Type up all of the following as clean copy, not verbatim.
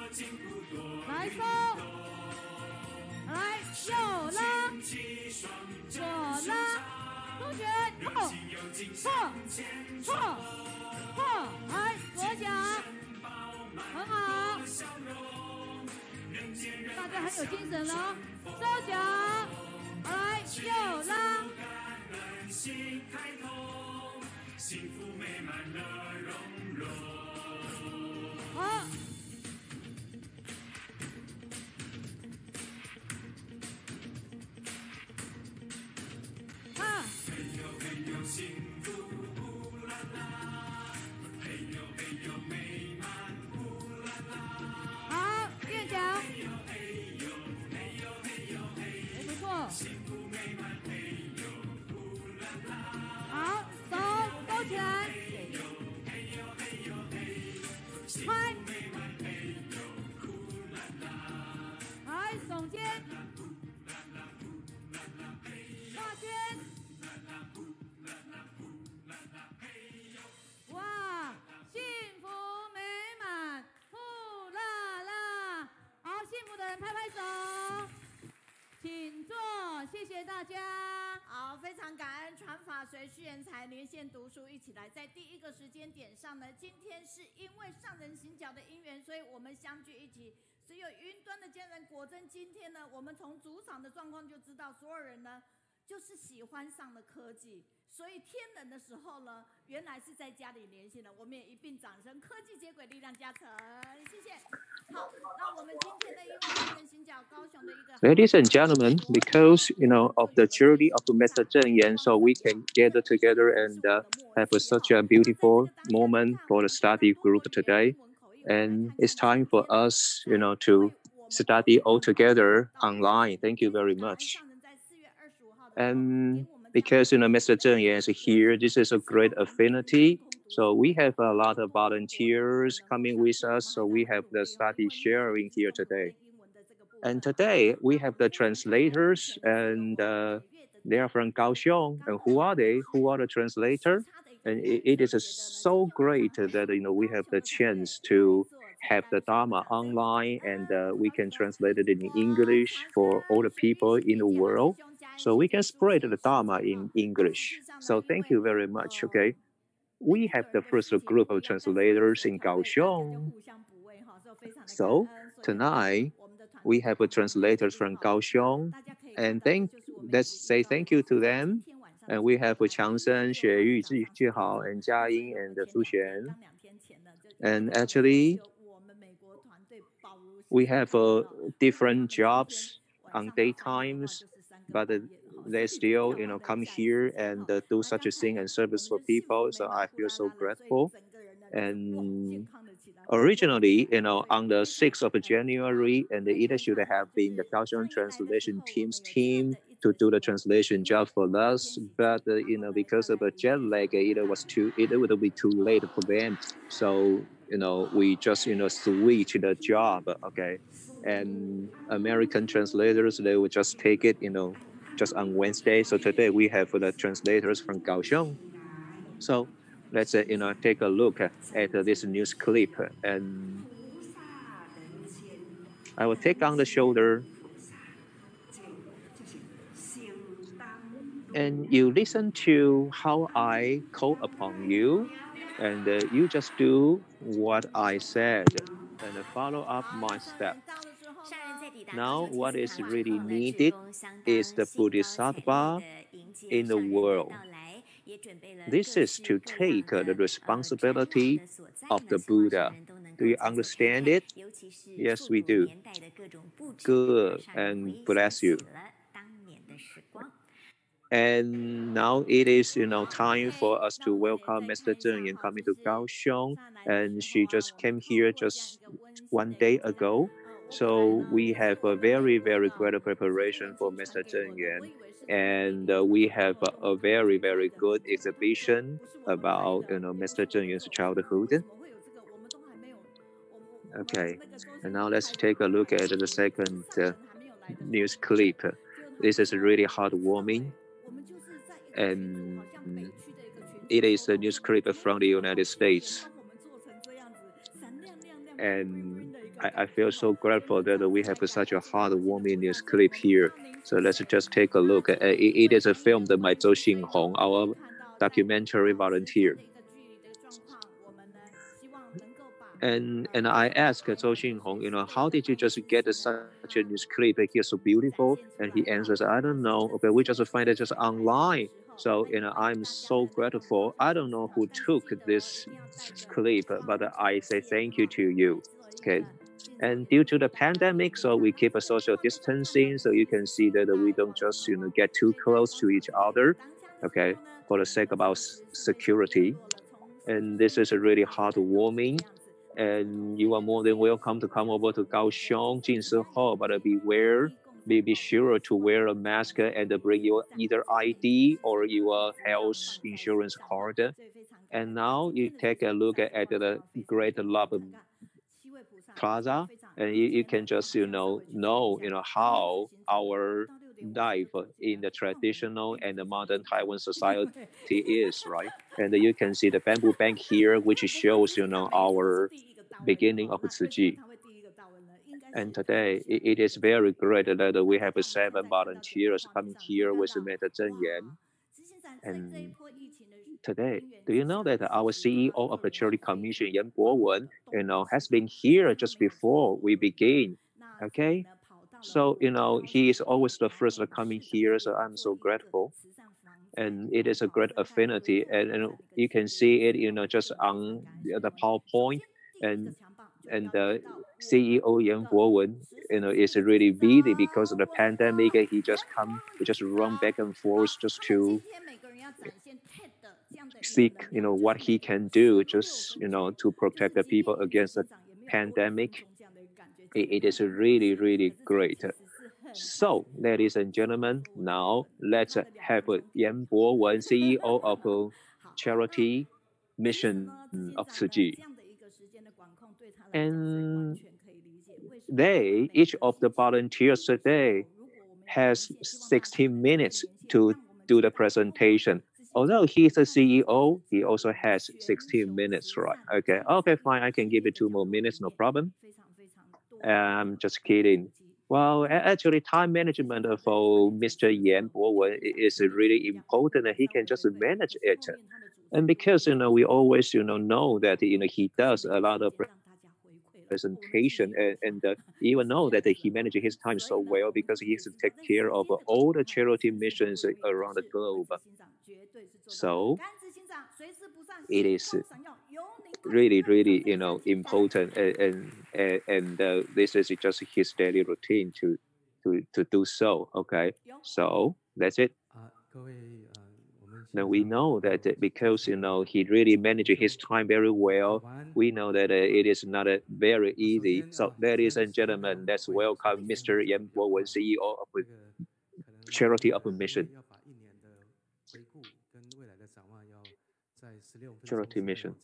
来收，来右拉，左拉，同学破，来左脚，很好，大家很有精神哦，收脚，来右拉。好。好，垫脚，不错。好，手勾起来，拍，来耸肩，画圈。哇，幸福美满，呼啦啦！好，幸福的人拍拍手，请坐，谢谢大家。好，非常感恩传法随序言才连线读书一起来，在第一个时间点上呢，今天是因为上人行脚的因缘，所以我们相聚一起。只有云端的家人，果真今天呢，我们从主场的状况就知道，所有人呢就是喜欢上了科技。所以天冷的时候呢，原来是在家里连线的，我们也一并掌声，科技接轨，力量加成，谢谢。好，那我们今天的因为上人行脚高雄的一个 Ladies and gentlemen, because of the journey of Mr. Zheng Yan, so we can gather together and have such a beautiful moment for the study group today. And it's time for us, to study all together online. Thank you very much. And because Mr. Zheng Yan is here, this is a great affinity. So we have a lot of volunteers coming with us. So we have the study sharing here today. And today we have the translators, and they are from Kaohsiung. And who are they? Who are the translators? And it is so great that we have the chance to have the Dharma online, and we can translate it in English for all the people in the world. So we can spread the Dharma in English. So thank you very much. Okay, we have the first group of translators in Kaohsiung. So tonight we have translators from Kaohsiung, and let's say thank you to them. And we have Changsen, Xueyu, Jihao, and Jiaying, and Su Xuan. And actually, we have different jobs on daytimes, but they still, come here and do such a thing and service for people. So I feel so grateful. And originally, on the 6th of January, and it should have been the Kaohsiung translation team's team to do the translation job for us, but because of a jet lag, it would be too late for them. So we just switch the job, okay. And American translators, they would just take it, just on Wednesday. So today we have the translators from Kaohsiung. So let's take a look at this news clip, and I will take on the shoulder. And you listen to how I call upon you, and you just do what I said and follow up my step. Now, what is really needed is the Bodhisattva in the world. This is to take the responsibility of the Buddha. Do you understand it? Yes, we do. Good, and bless you. And now it is, time for us to welcome Mr. Zheng Yan coming to Kaohsiung. And she just came here just one day ago. So we have a very, very great preparation for Mr. Zheng Yan. And we have a very, very good exhibition about, Mr. Zheng Yan's childhood. Okay, and now let's take a look at the second news clip. This is really heartwarming. And it is a news clip from the United States. and I feel so grateful that we have such a heartwarming news clip here. So let's just take a look. It is a film by Zhou Xinghong, our documentary volunteer. And I asked Zhou Xinghong, how did you just get such a news clip here so beautiful? And he answers, I don't know. Okay, we just find it just online. So, I'm so grateful. I don't know who took this clip, but I say thank you to you. Okay. And due to the pandemic, so we keep a social distancing. So you can see that we don't just, get too close to each other. Okay. For the sake of our security. And this is a really heartwarming. And you are more than welcome to come over to Kaohsiung, Jinsi Hall, but be sure to wear a mask and bring your either ID or your health insurance card. And now you take a look at the Great Love Plaza, and you can just know how our life in the traditional and the modern Taiwan society is, right? And you can see the bamboo bank here, which shows our beginning of Tzu Chi. And today, it is very great that we have 7 volunteers coming here with Meta Zhen Yan. And today, do you know that our CEO of the Charity Commission, Bowen, has been here just before we begin? Okay, so he is always the first coming here, so I'm so grateful. And it is a great affinity, and you can see it, just on the PowerPoint, and the CEO Yang Bowen, is really busy because of the pandemic. He just run back and forth just to seek, what he can do, just to protect the people against the pandemic. It is really, really great. So, ladies and gentlemen, now let's have Yan Bowen, CEO of Charity Mission of Tzu Chi. And each of the volunteers today has 16 minutes to do the presentation. Although he's a CEO, he also has 16 minutes, right? Okay, fine, I can give you 2 more minutes, no problem. I'm just kidding. Well, actually, time management for Mr. Yan Bowen is really important, and he can just manage it. And because we always know that he does a lot of presentation, and even know that he manages his time so well because he has to take care of all the charity missions around the globe. So it is really, really, important, and this is just his daily routine to do so. Okay, so that's it. Now we know that because he really manages his time very well. We know that it is not very easy. So, ladies and gentlemen, let's welcome Mr. Yan Bowen, CEO of Charity of Mission. Charity Mission.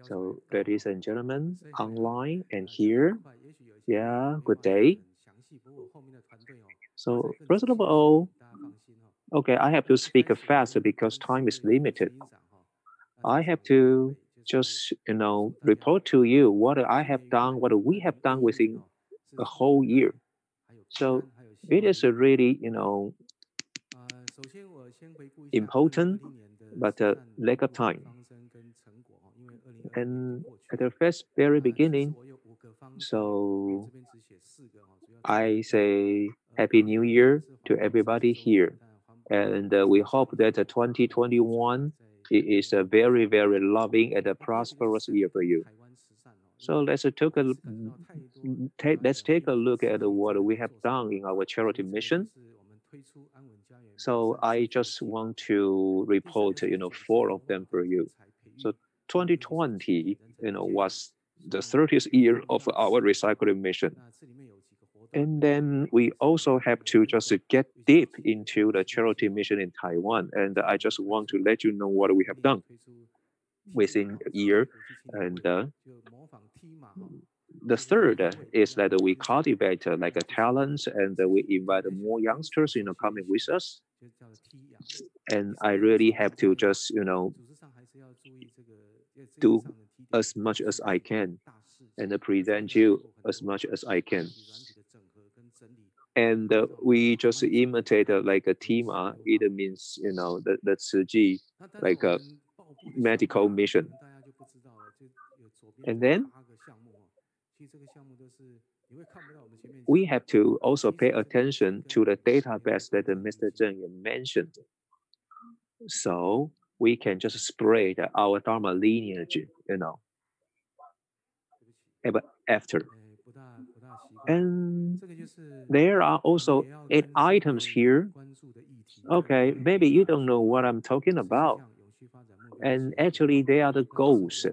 So, ladies and gentlemen, online and here, yeah, good day. So, first of all, okay, I have to speak faster because time is limited. I have to just, report to you what I have done, what we have done within a whole year. So it is a really, important, but lack of time. And at the very beginning, so I say Happy New Year to everybody here. And we hope that 2021 is a very, very loving and a prosperous year for you. So let's take a look at what we have done in our charity mission. So I just want to report, 4 of them for you. So 2020, was the 30th year of our recycling mission. And then we also have to just get deep into the charity mission in Taiwan. And I just want to let you know what we have done within a year. And the third is that we cultivate talents, and we invite more youngsters, coming with us. And I really have to just, do as much as I can. and present you as much as I can. And we just imitate like a Tima. It means, the Tzu Ji, like a medical mission. And then we have to also pay attention to the database that Mr. Zheng mentioned. So we can just spread our Dharma lineage, after. And there are also 8 items here. Okay, maybe you don't know what I'm talking about. And actually, they are the goals,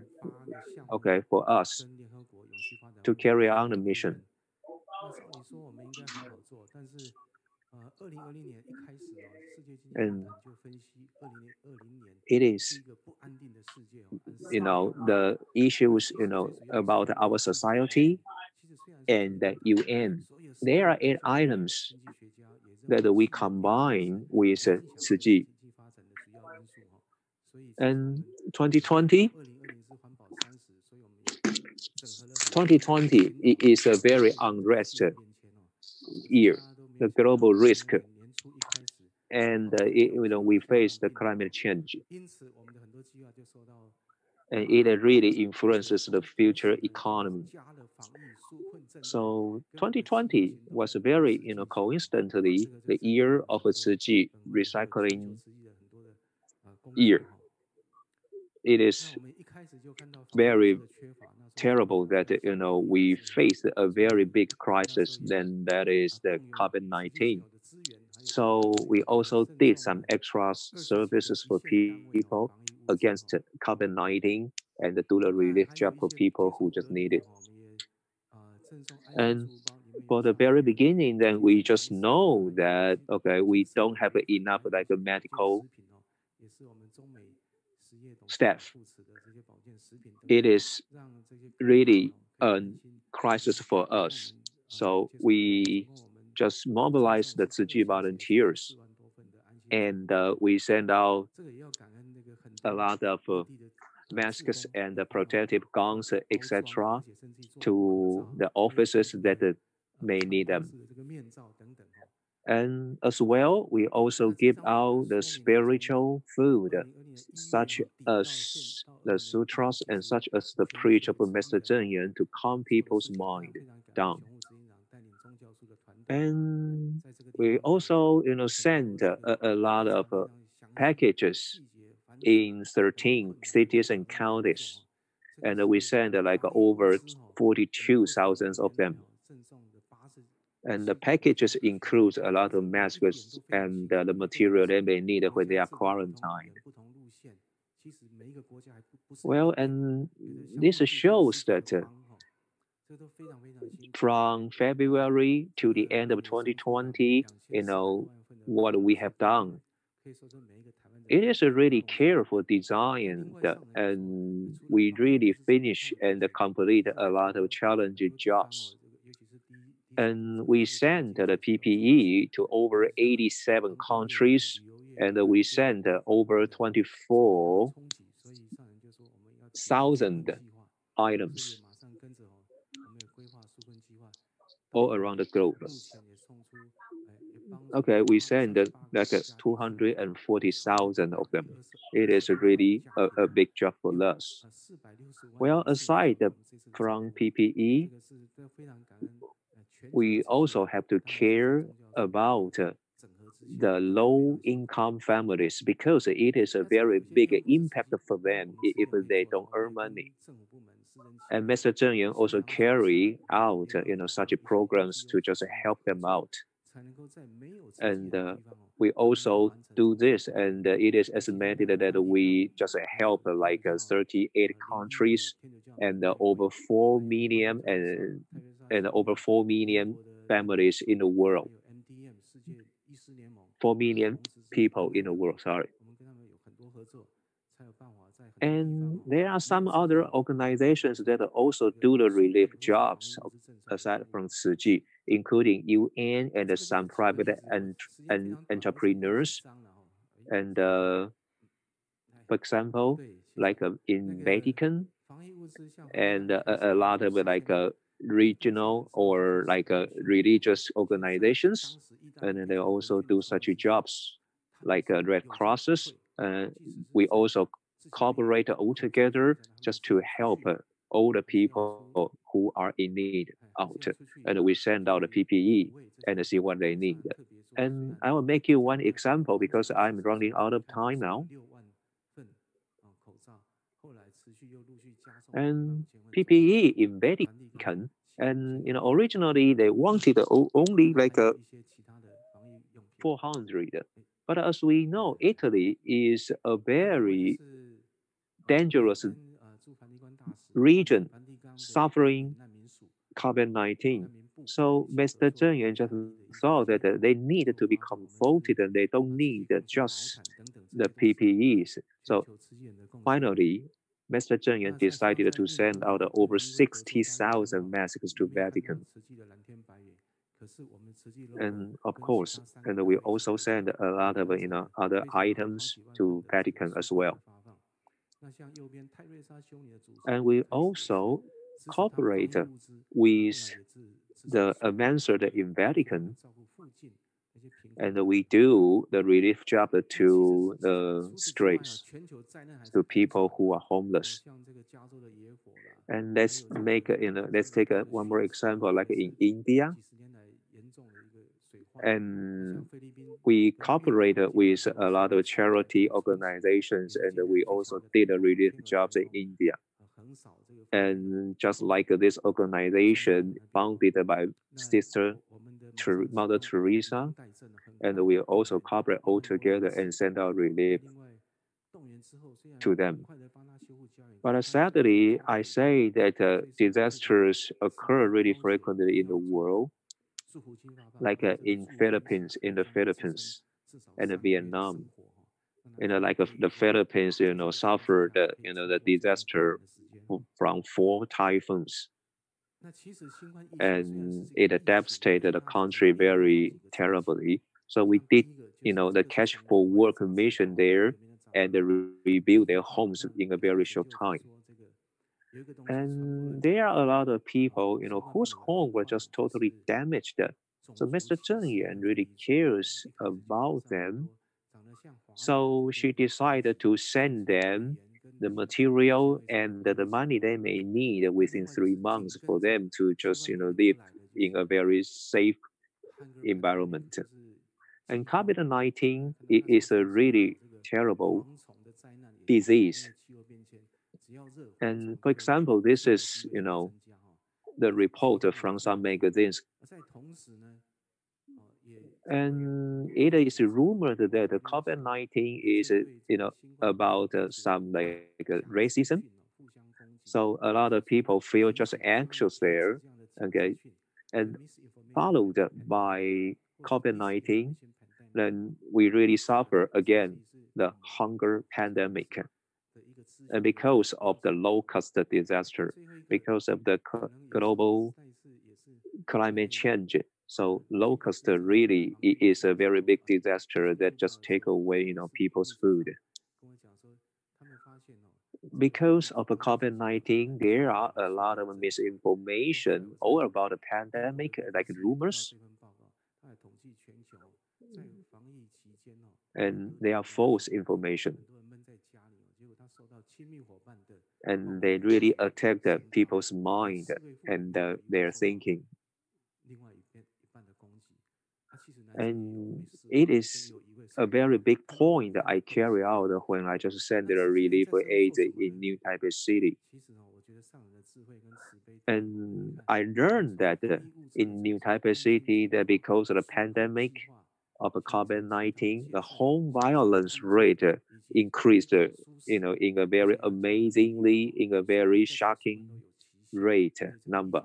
okay, for us to carry on the mission. And it is, the issues, about our society and the UN. There are 8 items that we combine with Tzu Ji. And 2020 is a very unrest year, the global risk, and we face the climate change, and it really influences the future economy. So 2020 was very, coincidentally the year of a Tzu Ji recycling year. It is very terrible that we face a very big crisis, then that is the COVID-19. So we also did some extra services for people against COVID-19 and do the relief job for people who just need it. And for the very beginning, then we just know that, okay, we don't have enough like a medical staff. It is really a crisis for us. So we just mobilize the Tzu Ji volunteers, and we send out a lot of masks and protective gowns, etc., to the offices that may need them. And as well, we also give out the spiritual food, such as the sutras and such as the preach of Master Zheng to calm people's mind down. And we also, send a lot of packages in 13 cities and counties, and we send like over 42,000 of them. And the packages include a lot of masks and the material they may need when they are quarantined. Well, and this shows that from February to the end of 2020, what we have done. It is a really careful design, and we really finish and complete a lot of challenging jobs. And we sent the PPE to over 87 countries, and we sent over 24,000 items all around the globe. Okay, we send like 240,000 of them. It is really a big job for us. Well, aside from PPE, we also have to care about the low-income families because it is a very big impact for them if they don't earn money. And Mr. Zheng also carry out such programs to just help them out. And we also do this, and it is estimated that we just help like 38 countries and over 4 million and over 4 million families in the world. 4 million people in the world, sorry. And there are some other organizations that also do the relief jobs aside from Tzu Ji, including UN and some private entrepreneurs. And for example, like in Vatican, and a lot of like regional or like religious organizations, and then they also do such jobs like Red Crosses. We also cooperate all together just to help all the people who are in need out, and we send out the PPE and see what they need. And I will make you one example because I'm running out of time now. And PPE in Vatican, and originally they wanted only like a 400, but as we know, Italy is a very dangerous region suffering COVID-19. So Mr. Zheng Yuan just thought that they need to be comforted and they don't need just the PPEs. So finally, Mr. Zheng Yuan decided to send out over 60,000 masks to Vatican. And of course, and we also send a lot of other items to Vatican as well. And we also cooperate with the ambassador in Vatican, and we do the relief job to the streets, to people who are homeless. And let's make let's take one more example, like in India, and we cooperated with a lot of charity organizations, and we also did relief jobs in India. And just like this organization founded by Mother Teresa, and we also cooperate all together and send out relief to them. But sadly, I say that disasters occur really frequently in the world, like in the Philippines and Vietnam. Like the Philippines, suffered, the disaster from 4 typhoons, and it devastated the country very terribly. So we did, the Cash for Work mission there, and rebuild their homes in a very short time. And there are a lot of people, whose home were just totally damaged. So Mr. Zheng Yuan really cares about them. So she decided to send them the material and the money they may need within 3 months for them to just, live in a very safe environment. And COVID-19 is a really terrible disease. And for example, this is, the report from some magazines. And it is rumored that the COVID-19 is, about some like racism. So a lot of people feel just anxious there, okay, and followed by COVID-19, then we really suffer again the hunger pandemic. And because of the low-cost disaster, because of the global climate change, so locust really is a very big disaster that just take away, people's food. Because of the COVID-19, there are a lot of misinformation all about the pandemic, like rumors. And they are false information. And they really attack the people's mind and their thinking. And it is a very big point that I carry out when I just send the relief aid in New Taipei City. And I learned that in New Taipei City, that because of the pandemic of COVID-19, the home violence rate increased, in a very amazingly, in a very shocking rate number.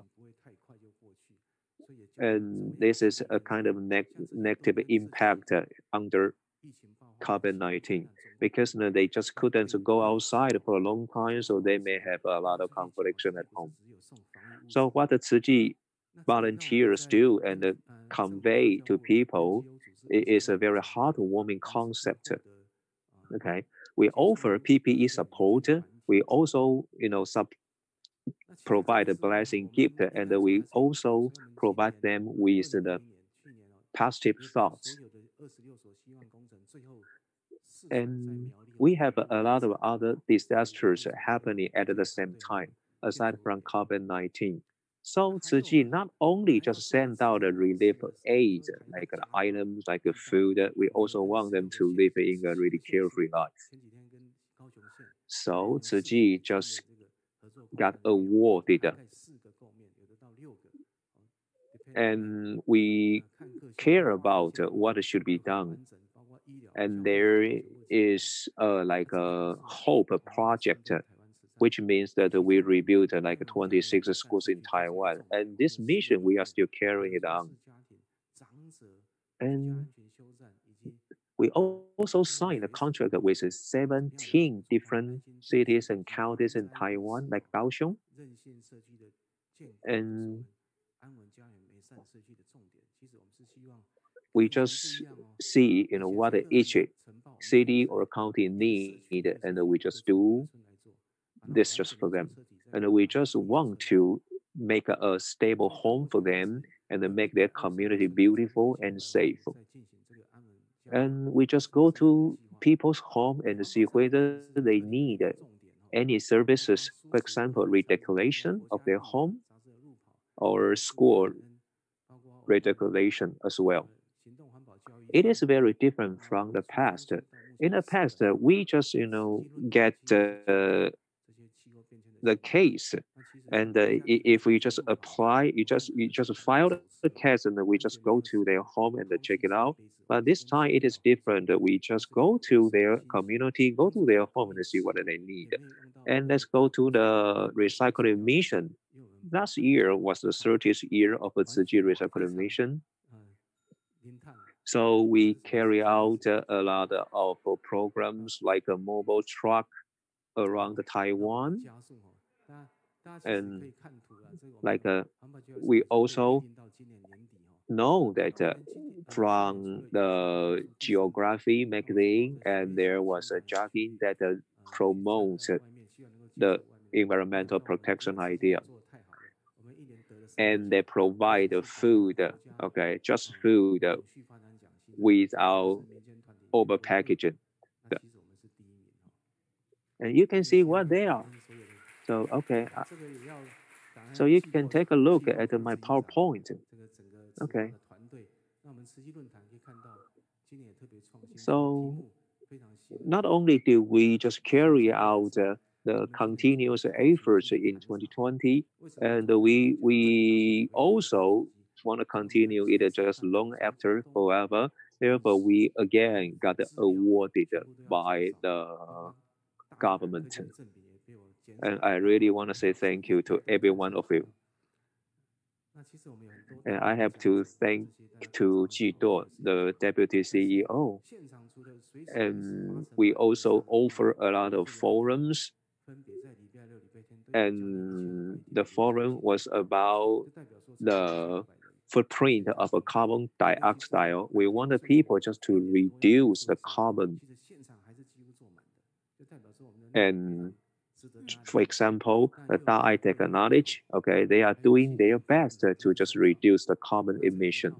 And this is a kind of negative impact under COVID-19 because they just couldn't go outside for a long time, so they may have a lot of confliction at home. So what the Tzu Chi volunteers do and convey to people is a very heartwarming concept. Okay, we offer PPE support we also, provide a blessing gift, and we also provide them with the positive thoughts. And we have a lot of other disasters happening at the same time, aside from COVID-19. So Tzu Chi not only just send out a relief aid, like items, like food, we also want them to live in a really carefree life. So Tzu Chi just got awarded, and we care about what should be done. And there is like a hope project, which means that we rebuilt like 26 schools in Taiwan. And this mission, we are still carrying it on. And we also signed a contract with 17 different cities and counties in Taiwan, like Kaohsiung. And we just see, what each city or county need, and we just do this just for them. And we just want to make a stable home for them and make their community beautiful and safe. And we just go to people's home and see whether they need any services, for example, redecoration of their home or school redecoration as well. It is very different from the past. In the past, we just, get the case, and if we just apply, you just file the case, and we just go to their home and check it out. But this time it is different. We just go to their community, go to their home and see what they need. And let's go to the recycling mission. Last year was the 30th year of the Tzu Chi recycling mission. So we carry out a lot of programs like a mobile truck around Taiwan. And like we also know that from the Geography magazine, and there was a jogging that promotes the environmental protection idea. And they provide food, okay, just food without over packaging. And you can see what they are. So, okay. So you can take a look at my PowerPoint. Okay. So not only do we just carry out the continuous efforts in 2020, and we also want to continue it just long after forever. Therefore, we again got awarded by the government. And I really want to say thank you to every one of you. And I have to thank to Ji Do, the deputy CEO. And we also offer a lot of forums. And the forum was about the footprint of a carbon dioxide. We want the people just to reduce the carbon. And for example, the Dai Technology, okay, they are doing their best to just reduce the carbon emission.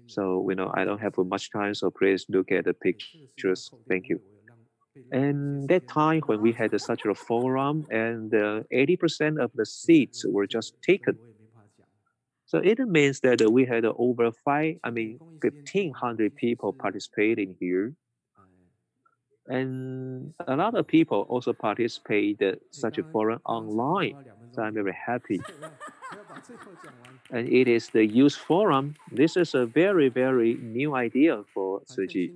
So, I don't have much time, so please look at the pictures. Thank you. And that time when we had such a forum, and 80% of the seats were just taken. So it means that we had over 1,500 people participating here. And a lot of people also participated such a forum online. So I'm very happy. And it is the youth forum. This is a very, very new idea for Tzu Chi.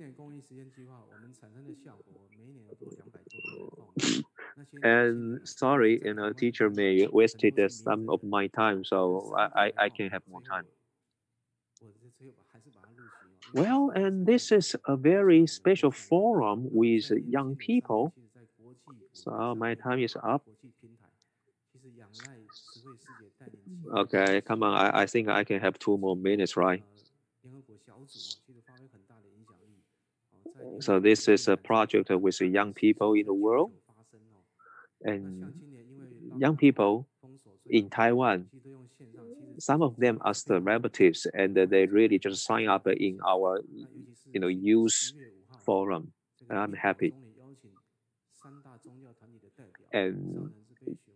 And sorry, teacher may wasted some of my time, so I can have more time. Well, and this is a very special forum with young people. So my time is up. Okay, come on. I think I can have 2 more minutes, right? So this is a project with young people in the world. And young people in Taiwan, some of them are celebrities, and they really just sign up in our, youth forum. And I'm happy. And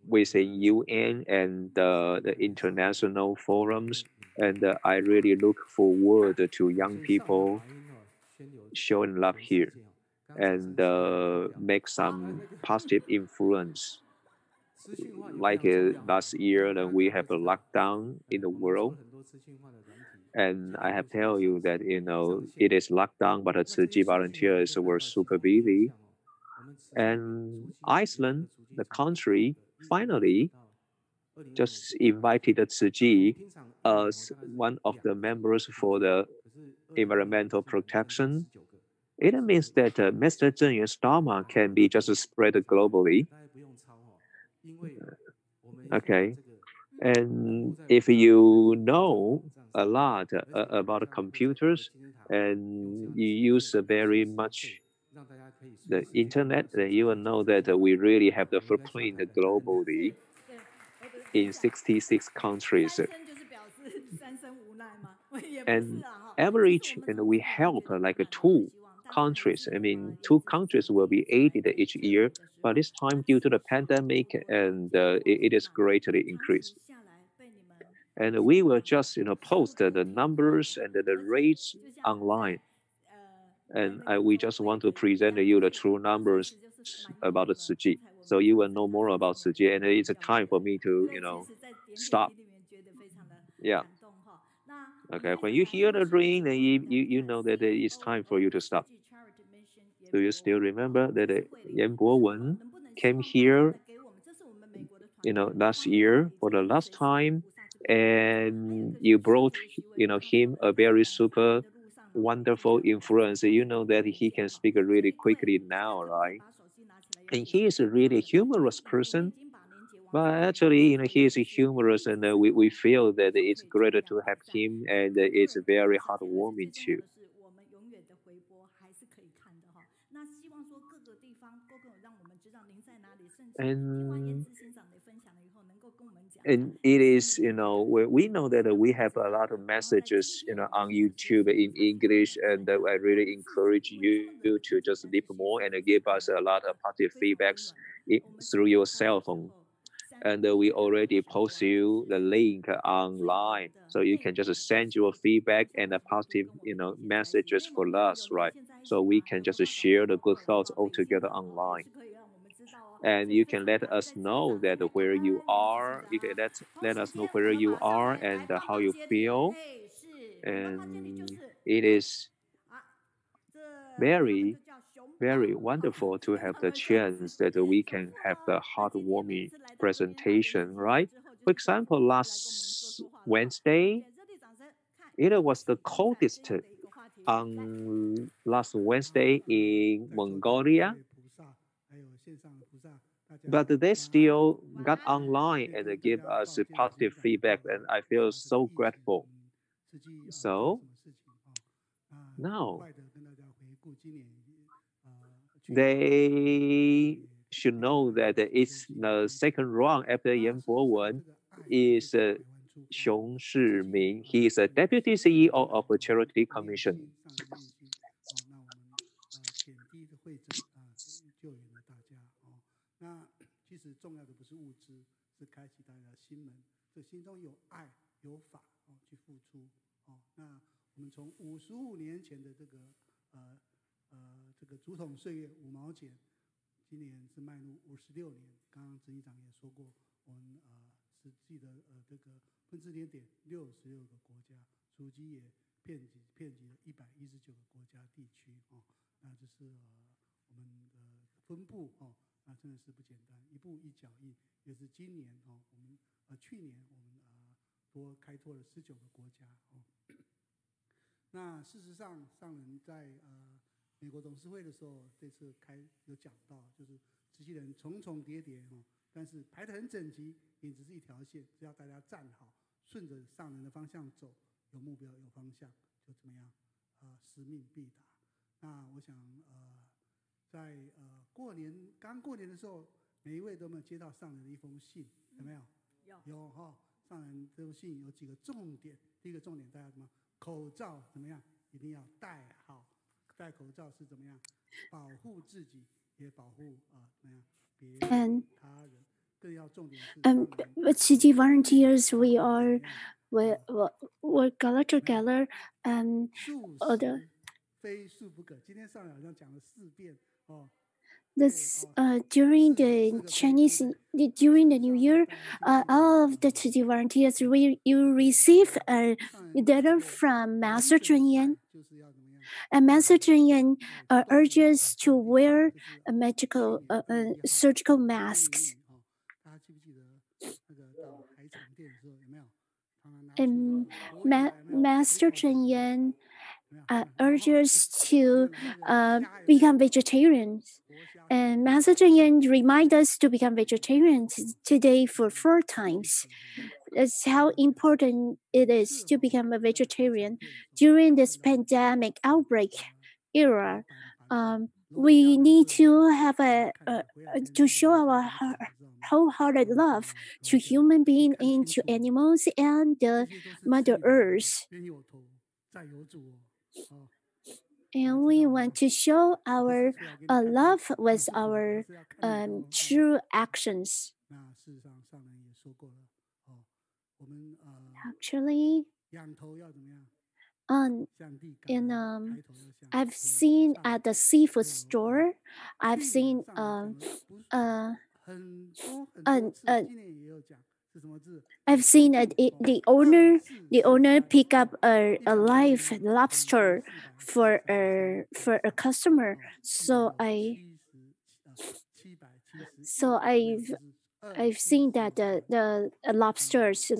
within UN and the international forums, and I really look forward to young people showing love here and make some positive influence. Like last year, we have a lockdown in the world, and I have tell you that it is lockdown, but the Tzu Chi volunteers were super busy. And Iceland, the country, finally just invited the Tzu Chi as one of the members for the environmental protection. It means that Master Zheng Yuan's Dharma can be just spread globally. Okay. And if you know a lot about computers and you use very much the internet, then you will know that we really have the footprint globally in 66 countries. And average, and we help like 2 countries. I mean, 2 countries will be aided each year, but this time due to the pandemic, and it is greatly increased. And we will just post the numbers and the rates online. And we just want to present you the true numbers about the Tzu Chi, so you will know more about Tzu Chi. And it's a time for me to stop. Yeah. Okay. When you hear the ring, then you know that it's time for you to stop. Do you still remember that Bowen came here, last year for the last time, and you brought, him a very super wonderful influence. You know that he can speak really quickly now, right? And he is a really humorous person. But actually, he is humorous, and we feel that it's great to have him, and it's very heartwarming too. And it is, we know that we have a lot of messages, on YouTube in English, and I really encourage you to just leave more and give us a lot of positive feedbacks through your cell phone. And we already post you the link online, so you can just send your feedback and the positive, messages for us, right? So we can just share the good thoughts all together online. And you can let us know that where you are. You can let us know where you are and how you feel. And it is very, very wonderful to have the chance that we can have the heartwarming presentation, right? For example, last Wednesday, it was the coldest on last Wednesday in Mongolia, but they still got online and give us positive feedback, and I feel so grateful. So now they should know that it's the second round after Yan Bowen is Xiong Shimin. He is a deputy CEO of a charity commission. And with city volunteers, we're gather together and other. This during the during the New Year, all of the city volunteers you receive a letter from Master Chun Yan, and Master Chun Yan urges to wear a magical surgical masks. And Master Chun Yan urges to become vegetarians. And Master Chun Yan reminds us to become vegetarians today for 4 times. That's how important it is to become a vegetarian during this pandemic outbreak era. We need to have to show our wholehearted love to human beings and to animals and the Mother Earth. And we want to show our love with our true actions. Actually, I've seen at the seafood store, I've seen the owner pick up a live lobster for a customer. So I've seen that the lobsters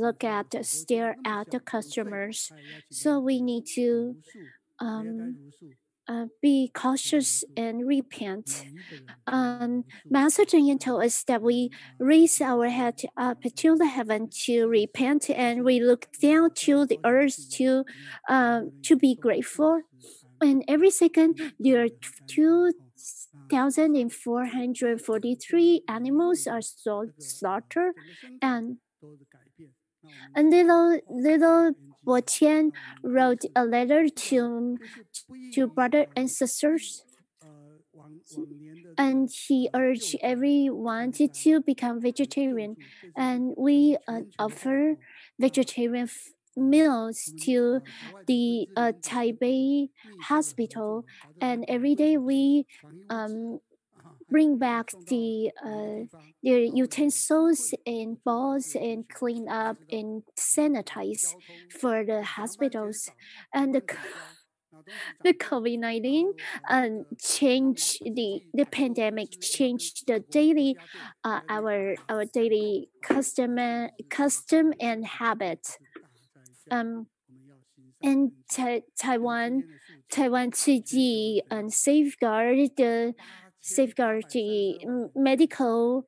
stare at the customers. So we need to be cautious and repent. Master Chun Yan told us that we raise our head up to the heaven to repent, and we look down to the earth to be grateful. And every second there are 2,443 animals are slaughtered, and little Bo Tian wrote a letter to brothers and sisters, and he urged everyone to become vegetarian. And we offer vegetarian meals to the Taipei hospital, and every day we bring back the utensils and balls and clean up and sanitize for the hospitals. And the COVID-19 changed the pandemic changed the daily our daily custom and habit. And Taiwan Tzu and safeguard the medical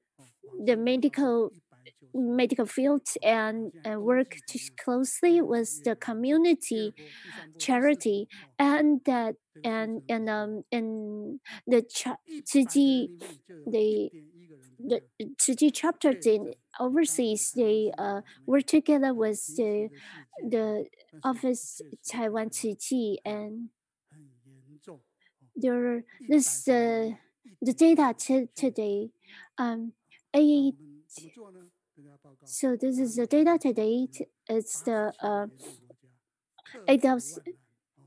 field and work closely with the community charity, and the Tzu chapters in overseas, they work together with the office Taiwan Tzu, and this the data today. So this is the data today. It's the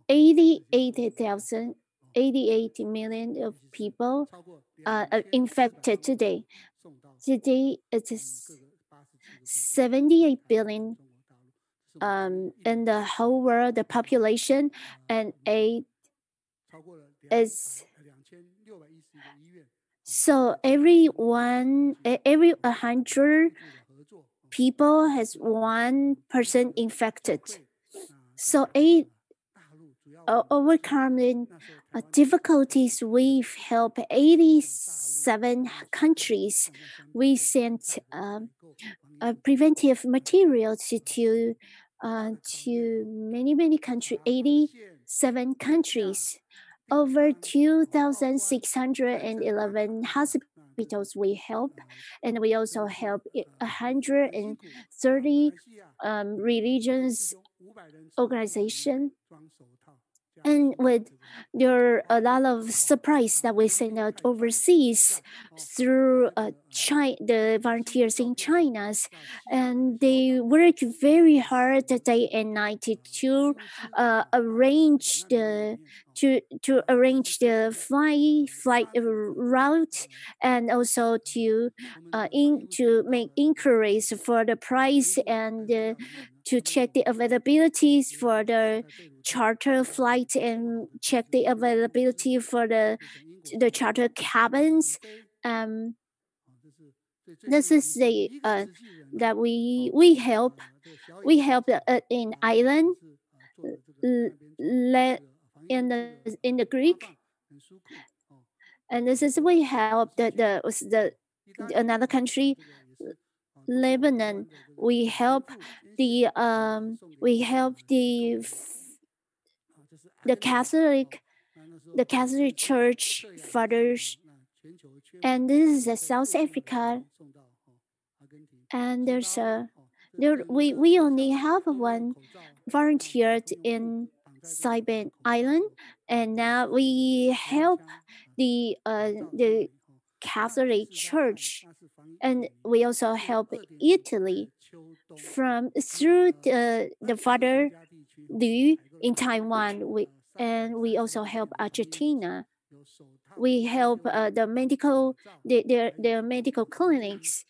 88 million of people infected today. Today it is 78 billion in the whole world, the population, and so every 100 people has 1 person infected. So overcoming difficulties, we've helped 87 countries. We sent preventive materials to many countries, 87 countries. Over 2,611 hospitals we help, and we also help 130 religions organization. And there are a lot of supplies that we send out overseas through the volunteers in China, and they work very hard day and night to arrange the arrange the flight route, and also to make inquiries for the price, and to check the availabilities for the charter flight, and check the availability for the charter cabins. This is the that we help in island in the Greek, and this is we help the another country, Lebanon. We help the Catholic Church fathers, and this is South Africa. And we only have one volunteer in Shimin Island, and now we help the Catholic Church, and we also help Italy through the Father Lu in Taiwan. And we also help Argentina. We help the medical clinics,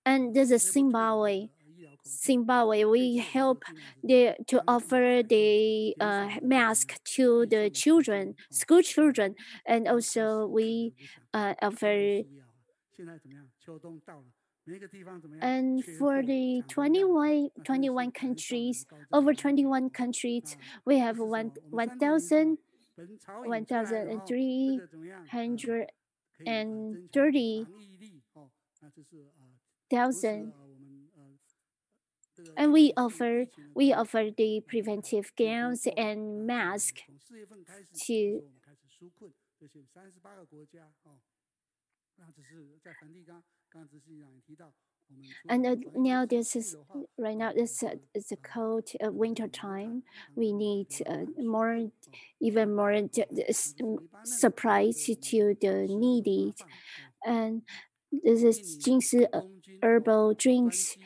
and this is Zimbabwe. We help to offer the mask to the children, school children, and also we offer. And for the 21 countries, over 21 countries, we have 1,330 thousand, and we offer the preventive gowns and masks to. And now this is right now. This is a cold winter time. We need even more supplies to the needy, and this is Jingsi herbal drinks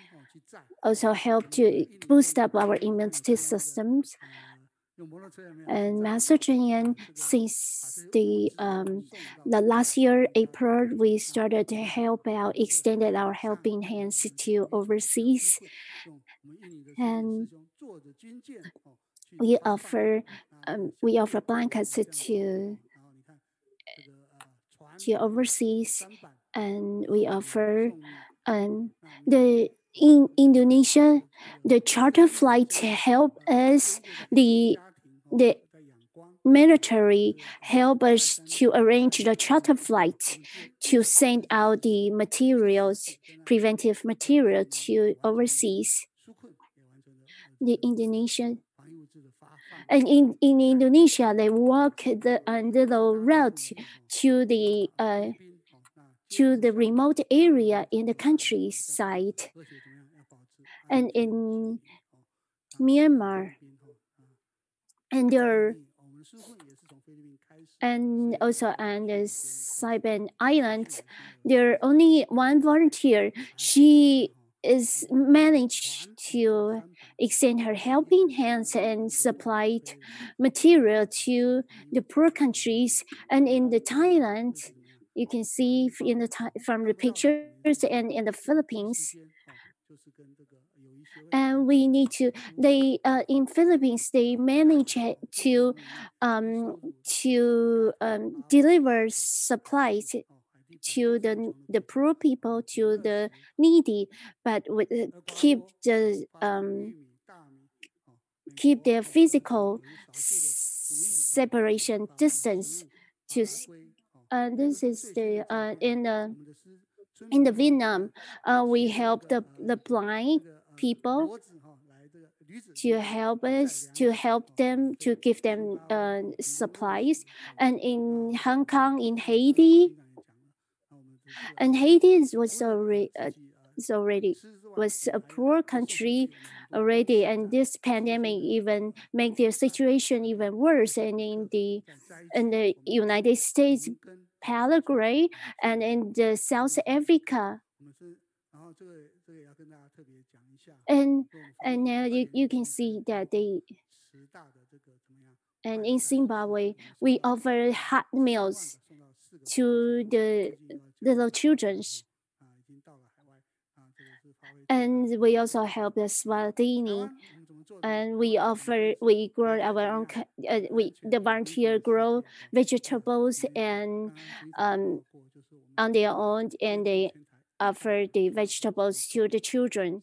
also help to boost up our immune systems. And Master Chen Yan, since the last year April, we started to help out, extended our helping hands to overseas, and we offer blankets to overseas, and we offer in Indonesia, the charter flight help us, the military help us to arrange the charter flight to send out the materials, preventive material to overseas. The Indonesian, and in Indonesia, they walk the little route to the remote area in the countryside, and in Myanmar, and also on the Shimin Island, there are only one volunteer. She is managed to extend her helping hands and supplied material to the poor countries. And in the Thailand, you can see from the pictures, and in the Philippines. And we need to. In Philippines, they manage to deliver supplies to the poor people, to the needy, but keep their physical separation distance. This is in the Vietnam, we help the blind people to help them, to give them supplies. And in Hong Kong, in Haiti, And Haiti was a poor country already, and this pandemic even make their situation even worse. And in the United States, Paraguay, and in the South Africa. And now you can see that and in Zimbabwe, we offer hot meals to the little children. And we also help the Swatini, and we grow our own. The volunteer grow vegetables and on their own, and they offer the vegetables to the children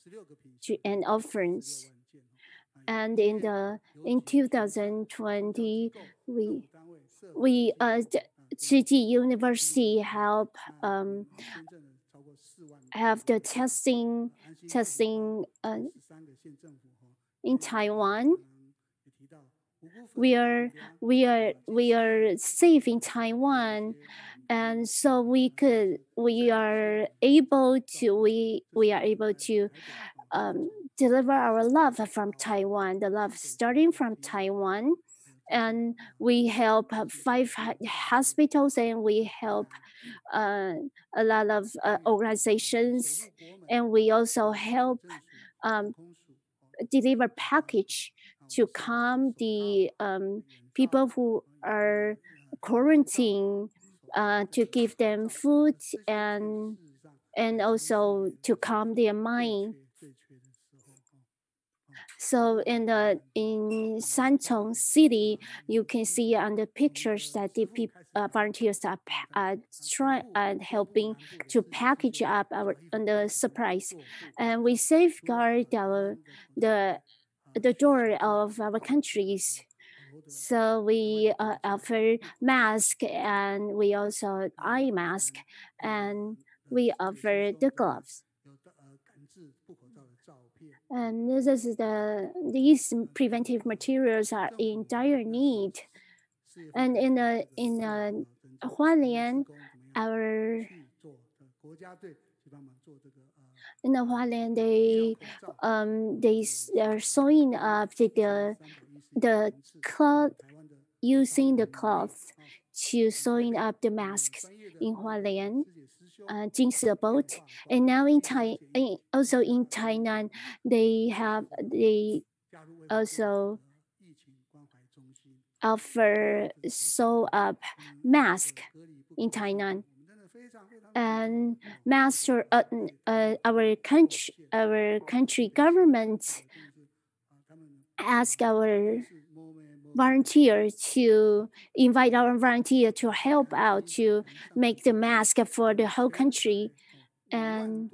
and orphans. And in 2020, we Tzu University help have the testing in Taiwan. We are safe in Taiwan, and so we are able to deliver our love from Taiwan, the love starting from Taiwan. And we help 5 hospitals, and we help a lot of organizations, and we also help deliver package to calm the people who are quarantined, to give them food and also to calm their mind. So in Santong City, you can see on the pictures that the volunteers are helping to package up the supplies, and we safeguard the door of our countries. So we offer mask, and we also eye mask, and we offer the gloves. And these preventive materials are in dire need. And in Hualien, they are sewing up the cloth, using the cloth to sewing up the masks in Hualien. Jingse boat, and now also in Tainan, they also offer sew up mask in Tainan. And our country government ask our volunteer to invite our volunteer to help out to make the mask for the whole country. And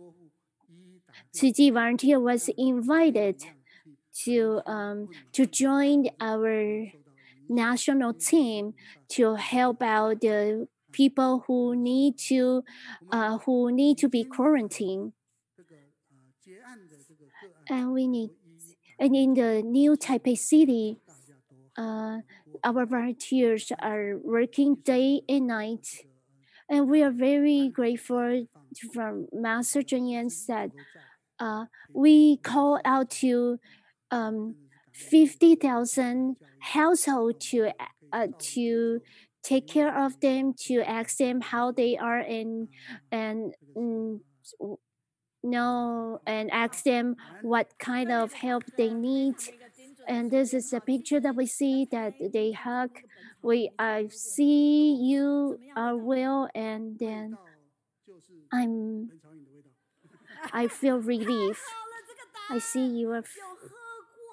Tzu volunteer was invited to join our national team to help out the people who need to be quarantined. And in the new Taipei City, our volunteers are working day and night, and we are very grateful from Master Zheng Yan said we call out to 50,000 households to take care of them, to ask them how they are, and ask them what kind of help they need. And this is a picture that we see that they hug. I see you are well, and then I feel relief. I see you are,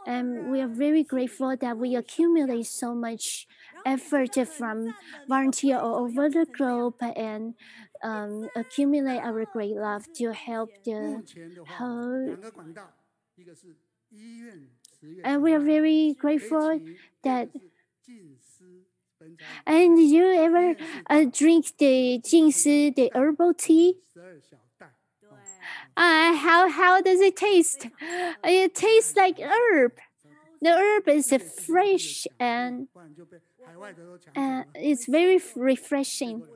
and we are very grateful that we accumulate so much effort from volunteers all over the globe, and accumulate our great love to help the whole. And we are very grateful that. And did you ever drink the Jingsi, the herbal tea? How does it taste? It tastes like herb. The herb is fresh and it's very refreshing.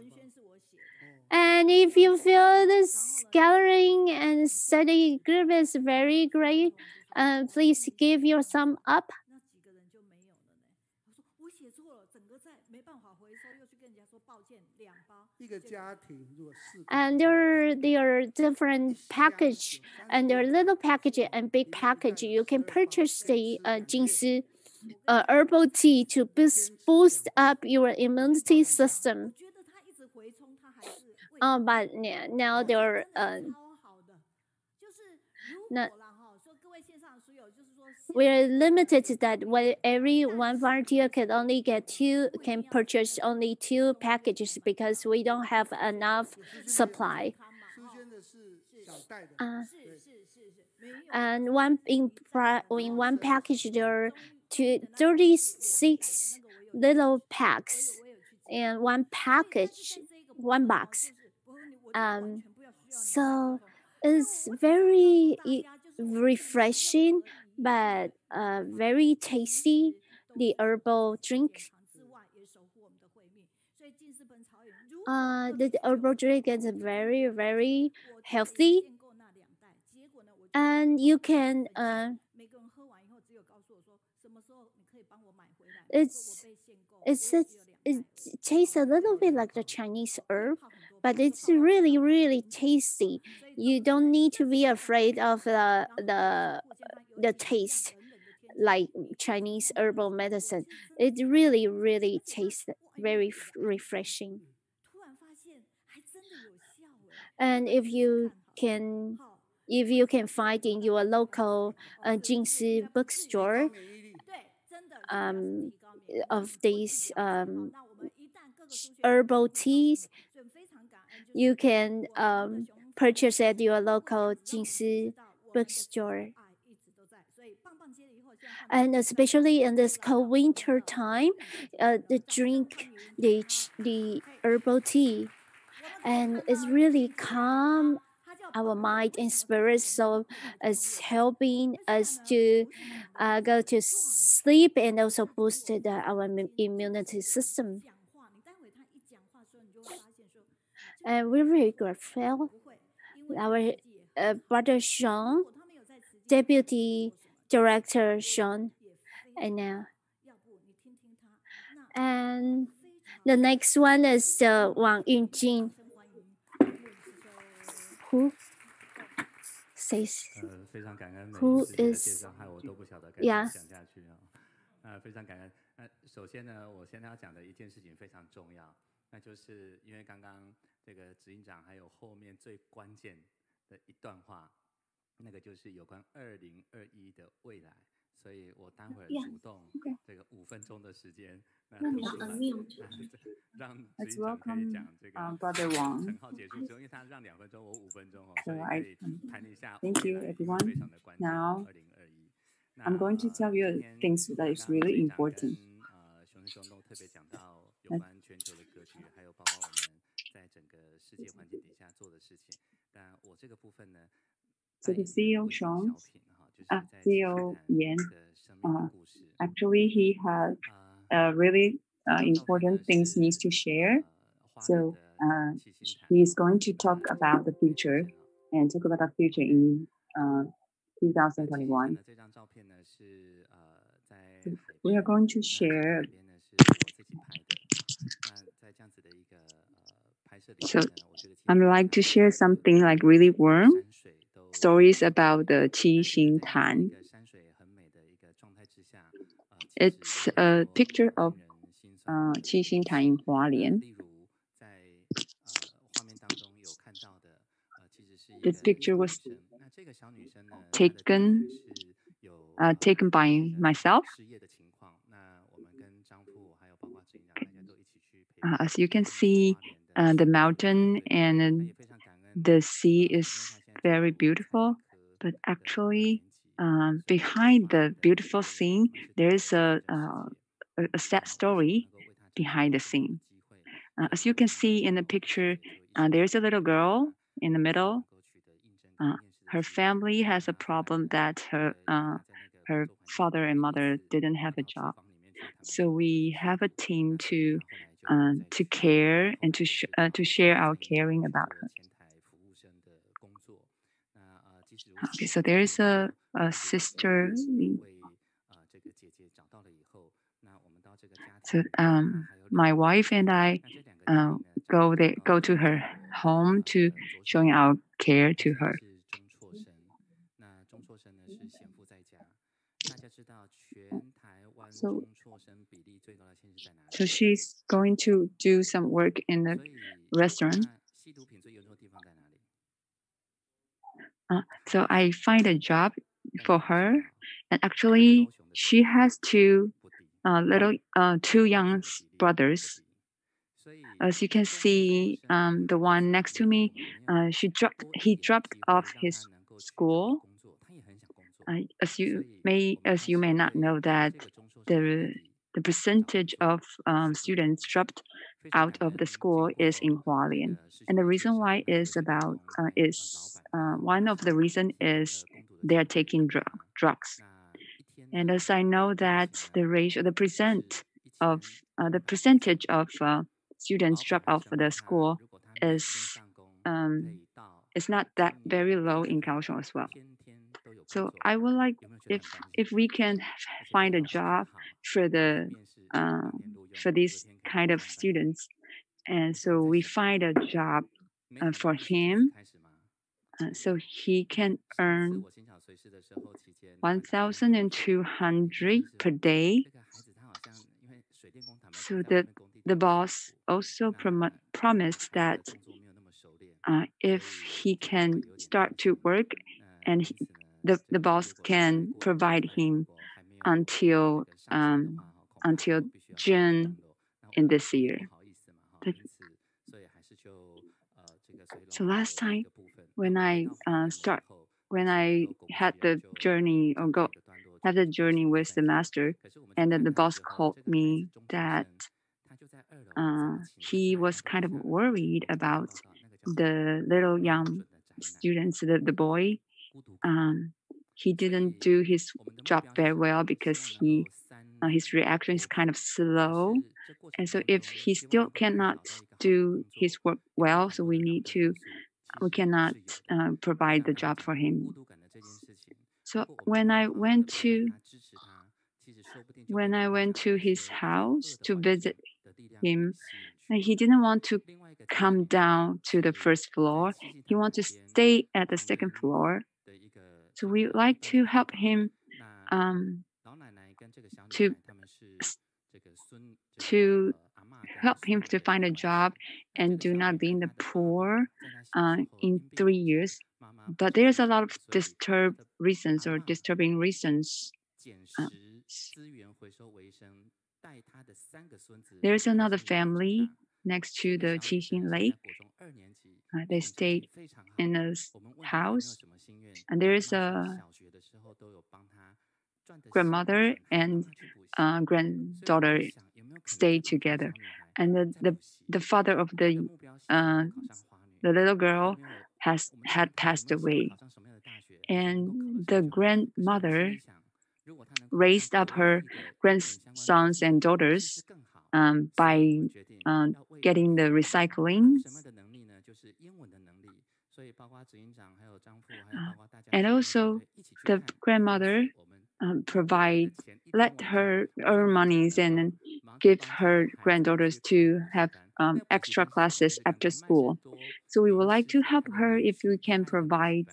And if you feel this gathering and study group is very great, please give your thumb up. And there are different package, and there are little package and big package. You can purchase the Jingsi herbal tea to boost up your immunity system. But now there are we're limited that every one volunteer can purchase only 2 packages because we don't have enough supply. And in one package there are 36 little packs, and one box. So it's very refreshing, but very tasty, the herbal drink. The herbal drink is very, very healthy. And you can, it tastes a little bit like the Chinese herb, but it's really, really tasty. You don't need to be afraid of the taste like Chinese herbal medicine. It really, really tastes very refreshing. And if you can find in your local Jingsi bookstore of these herbal teas, you can purchase at your local Jingsi bookstore. And especially in this cold winter time, drink the herbal tea, and it's really calm our mind and spirit, so it's helping us to go to sleep and also boost our immunity system. And we're very grateful. Our brother Xiong, Deputy Director Xiong, and and the next one is Wang Yunjing, who says who is 非常感恩。首先呢，我现在要讲的一件事情非常重要，那就是因为刚刚这个执行长还有后面最关键的一段话，那个就是有关2021的未来，所以我待会儿主动这个5分钟的时间，让执行长可以讲这个陈浩结束之后，因为他让2分钟，我5分钟所以可以谈一下未来非常的关键2021。I'm going to tell you things that is really important. 熊都特别讲到有关全球的格局，还有包括我们在整个世界环境底下做的事情。但我这个部分呢， So the CEO Xiong, CEO Yan, actually he has really important things needs to share. So he's going to talk about the future and talk about the future in 2021. So we are going to share. So I'd like to share something like really warm stories about the Xing Tan. It's a picture of Xing Tan in Hualien. This picture was taken by myself. As you can see, the mountain and the sea is very beautiful, but actually behind the beautiful scene, there is a sad story behind the scene. As you can see in the picture, there's a little girl in the middle. Her family has a problem that her father and mother didn't have a job. So we have a team to care and to share our caring about her. Okay, so there is a sister. So my wife and I go to her home to showing our care to her. So she's going to do some work in the restaurant. So I find a job for her, and actually she has two young brothers. As you can see, the one next to me, he dropped off his school. As you may not know that the percentage of students dropped out of the school is in Hualien, and the reason why is one of the reason is they're taking drugs. And as I know that the percentage of students drop out of the school is not that very low in Kaohsiung as well. So I would like if we can find a job for these kind of students, and so we find a job for him, so he can earn 1,200 per day. So the boss also promised that if he can start to work, and the boss can provide him until June in this year. So last time when I had the journey with the master, and then the boss called me that he was kind of worried about the little young students, the boy. He didn't do his job very well because his reaction is kind of slow, and so if he still cannot do his work well, so we cannot provide the job for him. So when I went to his house to visit him, he didn't want to come down to the first floor. He wanted to stay at the second floor. So we like to help him to help him to find a job and do not be in the poor in 3 years. But there's a lot of disturbing reasons. There's another family next to the Qixing Lake. They stayed in a house, and there is a grandmother and granddaughter stay together, and the father of the little girl had passed away, and the grandmother raised up her grandsons and daughters by getting the recycling. And also the grandmother let her earn monies and give her granddaughters to have extra classes after school. So we would like to help her if we can provide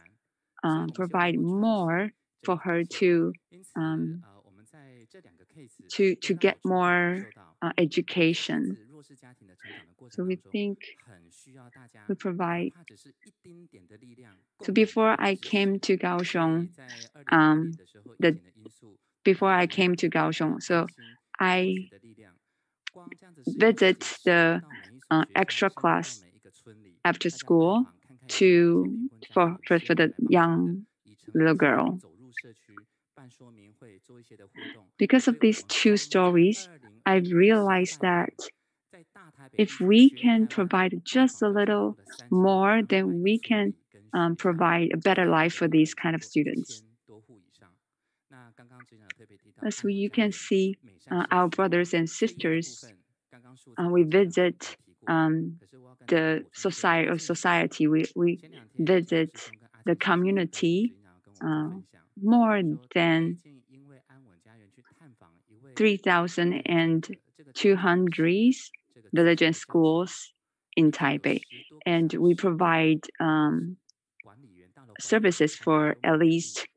more for her to get more education. So we think we provide. So before I came to Kaohsiung, so I visit the extra class after school for the young little girl. Because of these two stories, I've realized that if we can provide just a little more, then we can provide a better life for these kind of students. as you can see, our brothers and sisters, we visit the society. We visit the community more than 3,200 villages and schools in Taipei, and we provide services for at least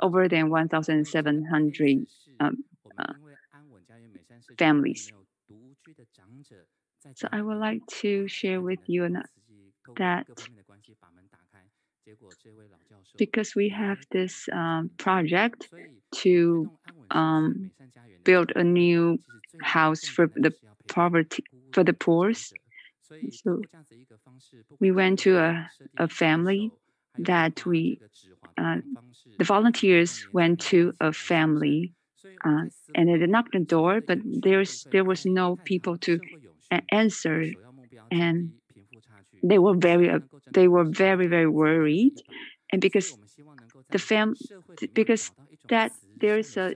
over than 1,700 families. So I would like to share with you that because we have this project to build a new house for the poor. So we went to a family that the volunteers went to a family and they knocked the door, but there was no people to answer, and they were very very worried, and because there's a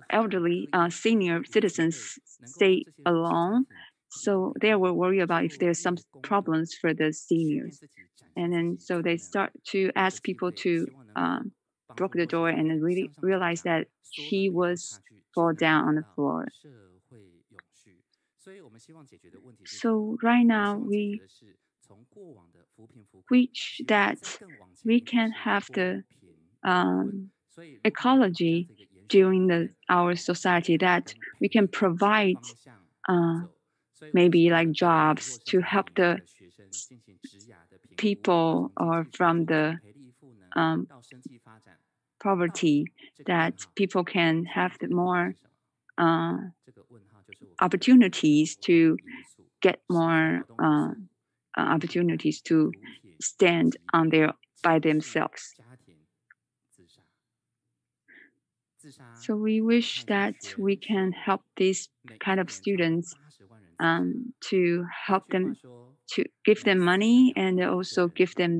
elderly senior citizens stay alone, so they were worried about if there's some problems for the seniors, and then so they start to ask people to broke the door and then really realized that he was fall down on the floor. So right now we wish that we can have the ecology during our society, that we can provide maybe like jobs to help the people or from the poverty, that people can have the more opportunities to get more opportunities to stand by themselves. So we wish that we can help these kind of students to help them, to give them money and also give them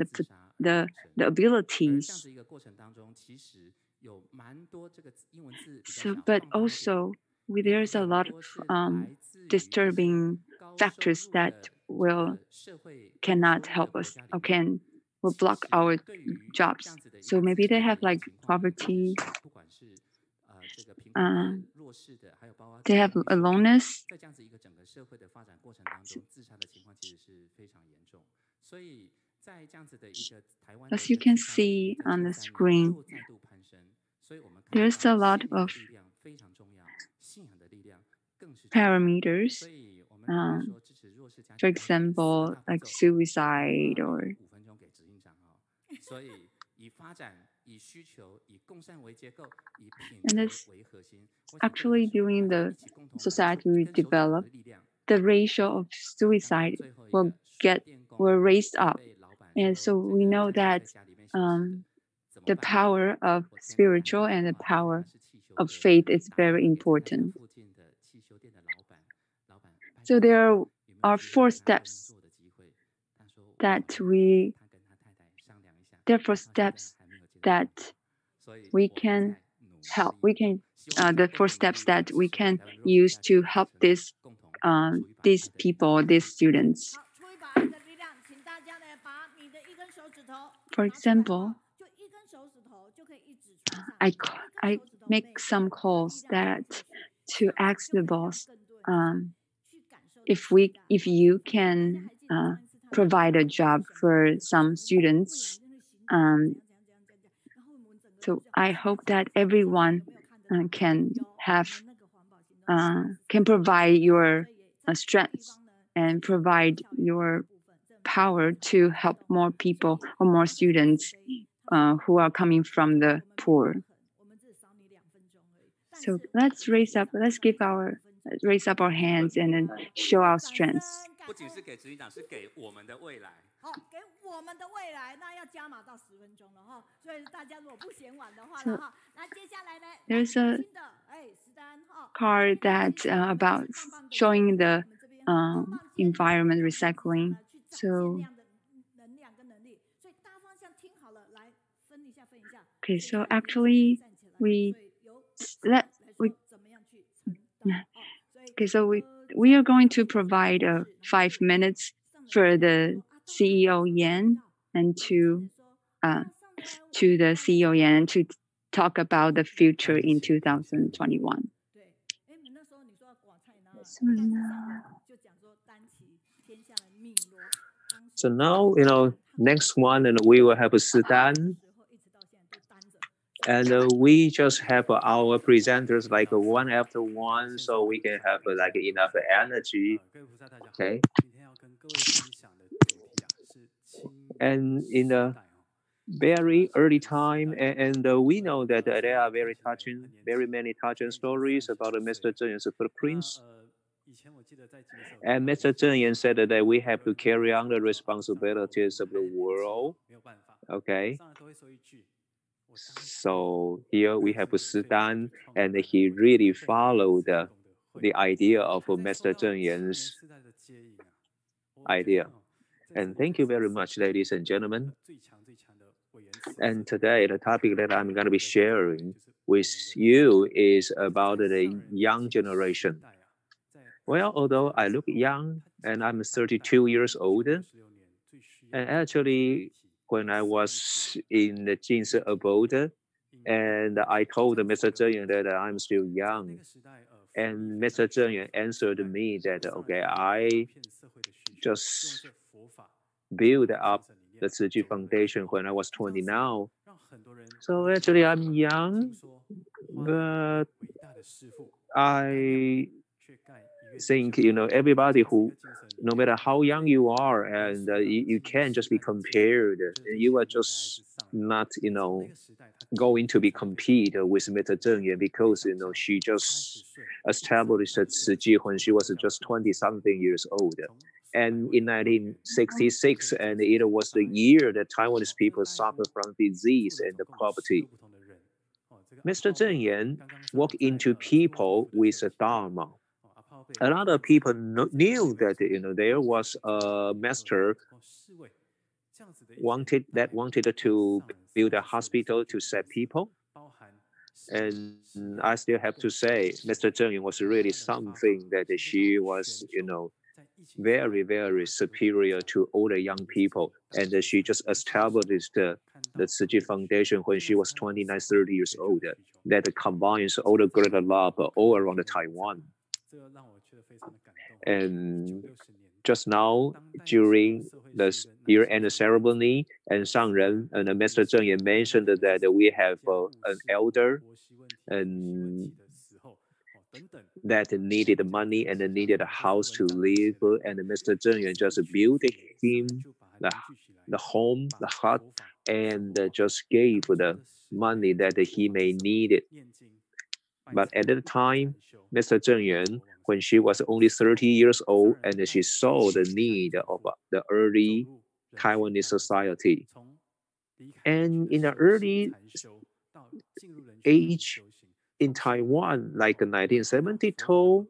the abilities. So, but also there's a lot of disturbing factors that cannot help us or will block our jobs. So maybe they have like poverty, they have aloneness. As you can see on the screen, there's a lot of parameters. For example, like suicide or and that's actually during the society we develop, the ratio of suicide will raised up. And so we know that the power of spiritual and the power of faith is very important. So there are 4 steps that we can help. The 4 steps that we can use to help these people, these students. For example, I make some calls to ask the boss if you can provide a job for some students. So I hope that everyone can provide your strength and provide your power to help more people or more students who are coming from the poor. So let's raise up our hands and then show our strengths. So there's a card that's about showing the environment recycling. So okay, so actually we let we okay, so we are going to provide 5 minutes for the CEO Yan and to the CEO Yan to talk about the future in 2021. So now, next one, and we will have a Sidan. And we just have our presenters like one after one, so we can have like enough energy. Okay. And in the very early time, and we know that there are very many touching stories about Mr. Zheng Yan's footprints. And Mr. Zheng Yan said that we have to carry on the responsibilities of the world. Okay. So here we have Sidan, and he really followed the idea of Mr. Zheng Yan's idea. And thank you very much, ladies and gentlemen. And today, the topic that I'm going to be sharing with you is about the young generation. Well, although I look young and I'm 32 years old, and actually, when I was in the Jin's abode, and I told Mr. Zheng Yan that I'm still young, and Mr. Zheng Yan answered me that, okay, I just built up the Tzu Chi Foundation when I was 20 now. So actually, I'm young, but I think, everybody who, no matter how young you are, and you can't just be compared. You are just not, going to be compete with Mr. Zheng Yan because, she just established Tzu Chi when she was just 20-something years old. And in 1966, and it was the year that Taiwanese people suffered from disease and poverty. Mr. Zheng Yan walked into people with a Dharma. A lot of people knew that there was a master wanted to build a hospital to save people. And I still have to say, Mr. Zheng Yan was really something that she was, very, very superior to all the young people. And she just established the Tzu Chi Foundation when she was 29, 30 years old, that combines all the great love all around Taiwan. And just now, during the year-end ceremony, and Shangren and Mr. Zheng Yan mentioned that we have an elder and that needed money and needed a house to live, and Mr. Zheng Yan just built him the home, the hut, and just gave the money that he may need it. But at the time, Mr. Zheng Yan, when she was only 30 years old, and she saw the need of the early Taiwanese society. And in the early age in Taiwan, like 1972,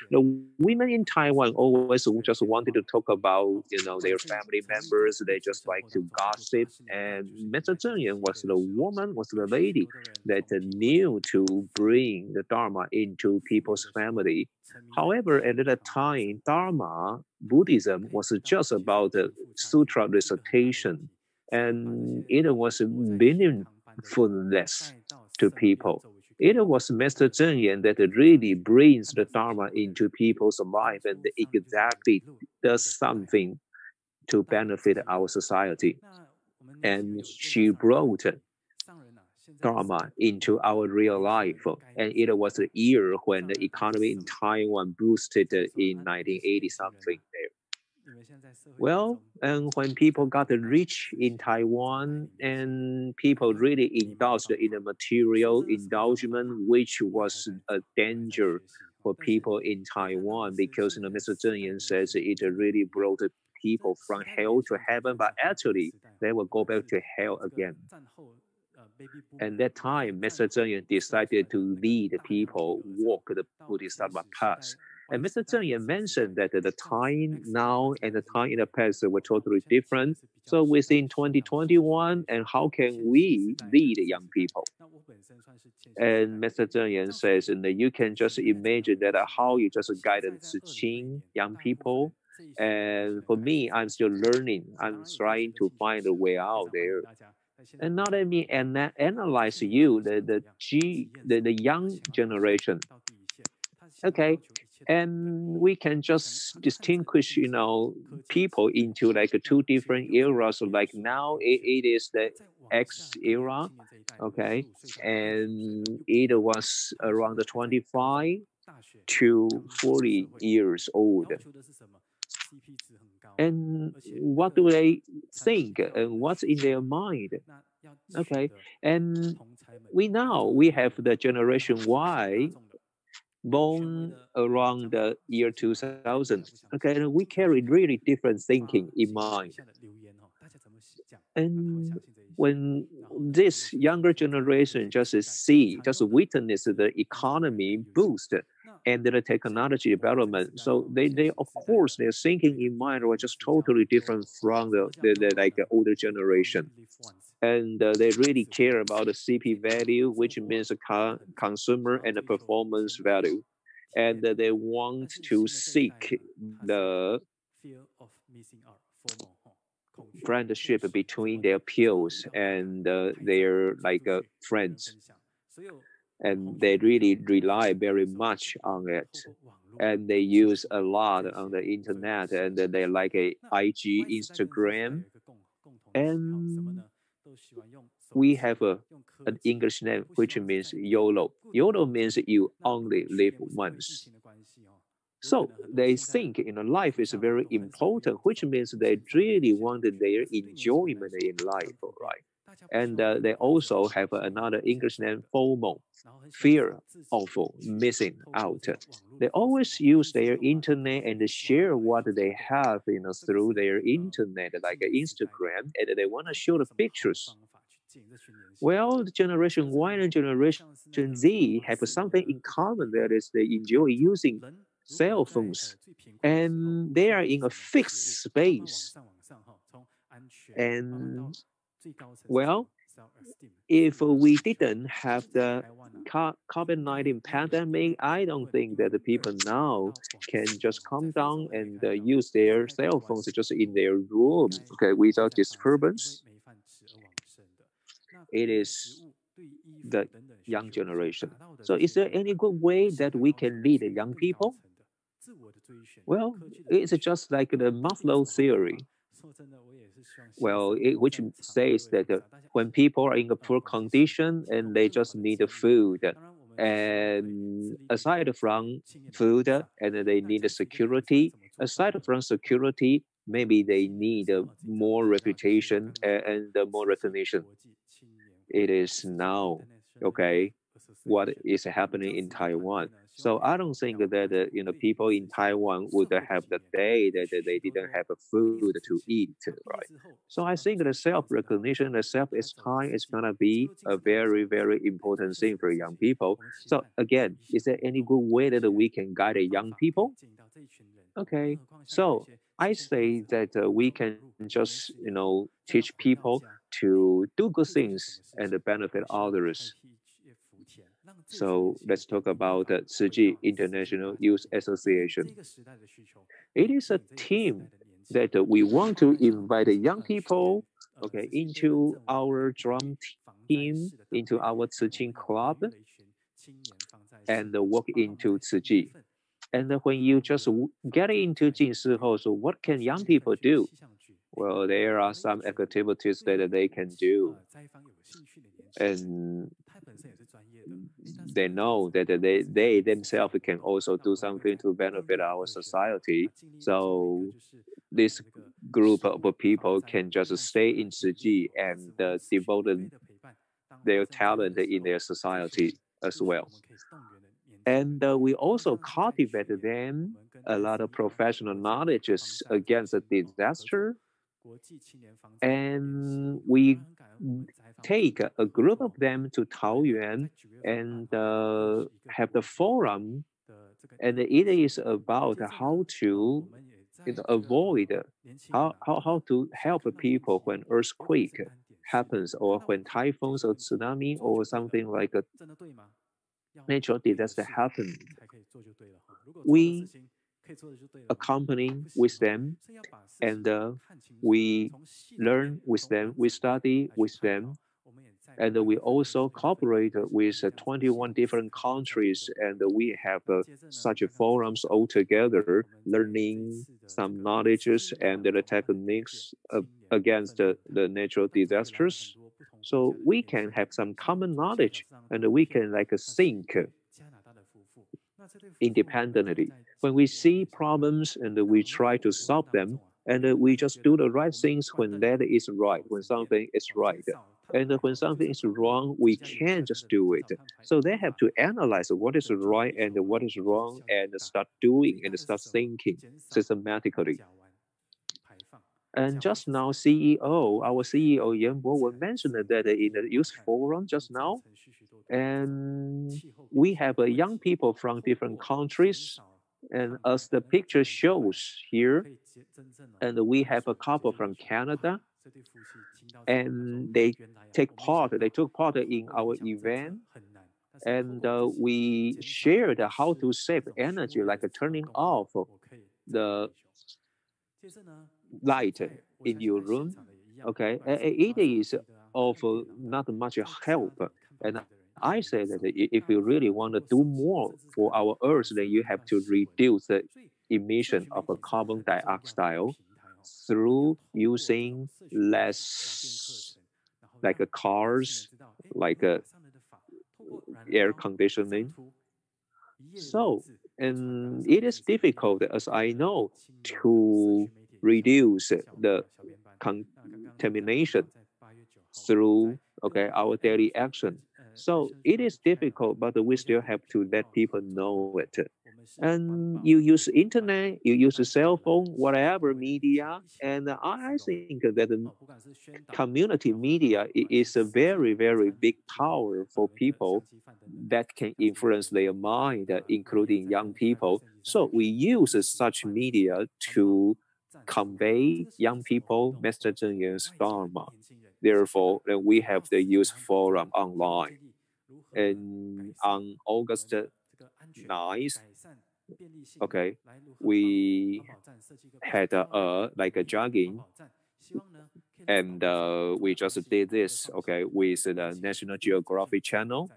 the women in Taiwan always just wanted to talk about, their family members. They just like to gossip. And Mr. Zheng Yan was the woman, was the lady that knew to bring the Dharma into people's family. However, at that time, Dharma, Buddhism, was just about the sutra recitation. And it was meaningfulness to people. It was Mr. Zheng Yan that really brings the Dharma into people's life and exactly does something to benefit our society. And she brought Dharma into our real life. And it was the year when the economy in Taiwan boosted in 1980 something there. Well, and when people got rich in Taiwan, and people really indulged in the material indulgence, which was a danger for people in Taiwan, because Mr. Zheng Yan says it really brought people from hell to heaven, but actually they will go back to hell again. And that time, Mr. Zheng Yan decided to lead people walk the Bodhisattva path. And Mr. Zheng Yan mentioned that the time now and the time in the past were totally different. So within 2021, and how can we lead young people? And Mr. Zheng Yan says, and you can just imagine that how you just guided Qing young people. And for me, I'm still learning. I'm trying to find a way out there. And now let me analyze you, the young generation. Okay, and we can just distinguish, people into like two different eras. So like now it is the X era, okay, and it was around 25 to 40 years old. And what do they think and what's in their mind? Okay, and we have the generation Y born around the year 2000. Okay, and we carry really different thinking in mind. And when this younger generation just witness the economy boost and the technology development, so they of course their thinking in mind was just totally different from the older generation. And they really care about the CP value, which means a consumer and the performance value. And they want to seek the friendship between their peers and their friends. And they really rely very much on it. And they use a lot on the internet, and they like a IG, Instagram. And we have an English name which means YOLO. YOLO means you only live once. So they think life is very important, which means they really wanted their enjoyment in life, right? And they also have another English name, FOMO, fear of missing out. They always use their internet and share what they have, through their internet, like Instagram, and they want to show the pictures. Well, the generation Y and generation Z have something in common. That is, they enjoy using cell phones, and they are in a fixed space. And well, if we didn't have the COVID-19 pandemic, I don't think that the people now can just come down and use their cell phones just in their room, okay, without disturbance. It is the young generation. So is there any good way that we can lead the young people? Well, it's just like the Maslow theory. Well, which says that when people are in a poor condition and they just need food, and aside from food, and they need security, aside from security, maybe they need more reputation and more recognition. It is now, okay, what is happening in Taiwan. So I don't think that people in Taiwan would have the day that they didn't have food to eat, right? So I think the self-recognition, the self-esteem is gonna be a very, very important thing for young people. So again, is there any good way that we can guide the young people? Okay, so I say that we can just teach people to do good things and benefit others. So let's talk about the Tzu International Youth Association. It is a team that we want to invite the young people, okay, into our drum team, into our Tzu club, and walk into Tzu. And when you just get into Jing Siho, so what can young people do? Well, there are some activities that they can do. And they know that they themselves can also do something to benefit our society. So this group of people can just stay in Tzu and devote their talent in their society as well. And we also cultivate them a lot of professional knowledge against a disaster. And we take a group of them to Taoyuan and have the forum And it is about how to avoid, how to help people when earthquake happens or when typhoons or tsunami or something like a natural disaster happen. We accompany with them and we learn with them, we study with them, and we also cooperate with 21 different countries, and we have such forums all together, learning some knowledges and the techniques against the natural disasters. So we can have some common knowledge, and we can like think independently. When we see problems and we try to solve them, and we just do the right things when that is right, when something is right. And when something is wrong, we can't just do it. So they have to analyze what is right and what is wrong and start doing and start thinking systematically. And just now, our CEO, Bowen mentioned that in the youth forum just now, and we have young people from different countries, and as the picture shows here, and we have a couple from Canada, and they took part in our event, and we shared how to save energy, like turning off the light in your room. Okay, it is of not much help, and I say that if you really want to do more for our Earth, then you have to reduce the emission of a carbon dioxide through using less, like cars, like air conditioning. So, and it is difficult, as I know, to reduce the contamination through our daily action. So it is difficult, but we still have to let people know it. And you use internet, you use a cell phone, whatever media, and I think that the community media is a very, very big power for people that can influence their mind, including young people. So we use such media to convey young people Master Zheng Yan's Dharma. Therefore, we have the youth forum online. And on August 9th, we had like a jogging, and we just did this, with the National Geographic Channel,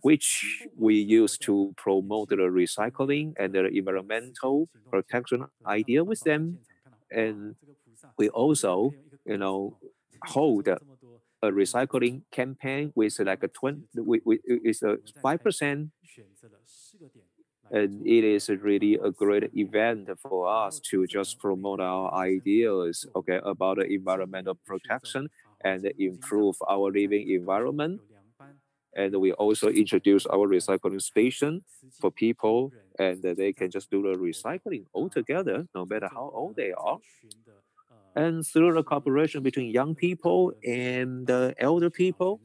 which we use to promote the recycling and the environmental protection idea with them. And we also, hold a recycling campaign with like a 5%. And it is really a great event for us to just promote our ideas, about the environmental protection and improve our living environment. And we also introduce our recycling station for people, and they can just do the recycling all together, no matter how old they are. And through the cooperation between young people and elder people,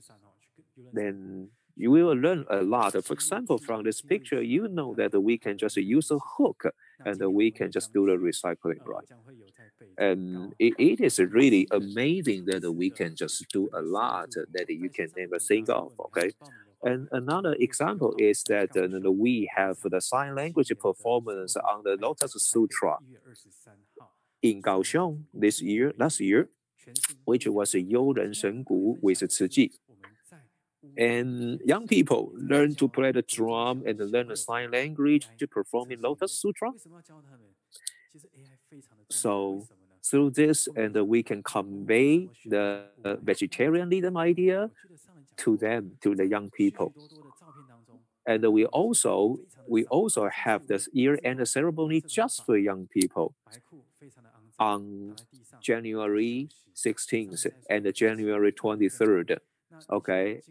then you will learn a lot. For example, from this picture, you know that we can just use a hook and we can just do the recycling, right? And it is really amazing that we can just do a lot that you can never think of, And another example is that we have the sign language performance on the Lotus Sutra in Kaohsiung last year, which was You Ren Shen Gu with Ci Ji. And young people learn to play the drum and learn the sign language to perform in Lotus Sutra. So through this, and we can convey the vegetarianism idea to them, to the young people. And we also have this year-end ceremony just for young people on January 16th and January 23rd.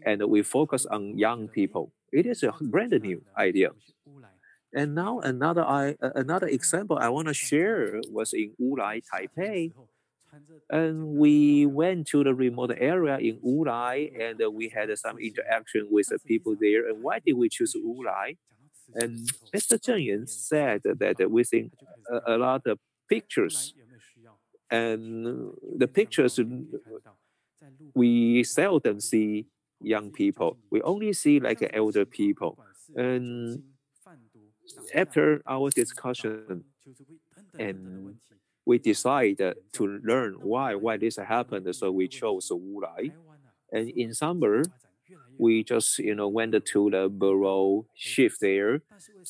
And we focus on young people. It is a brand new idea. And now another example I want to share was in Wulai, Taipei. And we went to the remote area in Wulai, and we had some interaction with the people there. And why did we choose Wulai? And Mr. Zheng Yan said that within a lot of pictures, and the pictures we seldom see young people. We only see like elder people. And after our discussion, and we decided to learn why this happened. So we chose Wu Lai. And in summer, we just went to the borough ship there,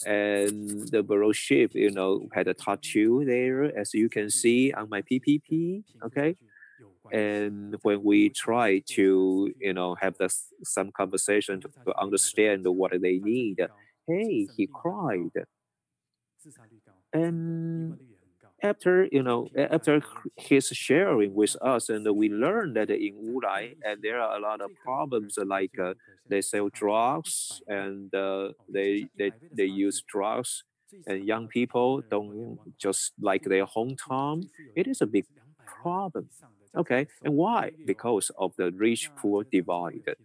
and the borough ship had a tattoo there, as you can see on my PPP. Okay, and when we try to have some conversation to understand what they need, hey, he cried. And after his sharing with us, and we learned that in Wulai, and there are a lot of problems like they sell drugs, and they use drugs, and young people don't just like their hometown. It is a big problem. Okay, and why? Because of the rich poor divide.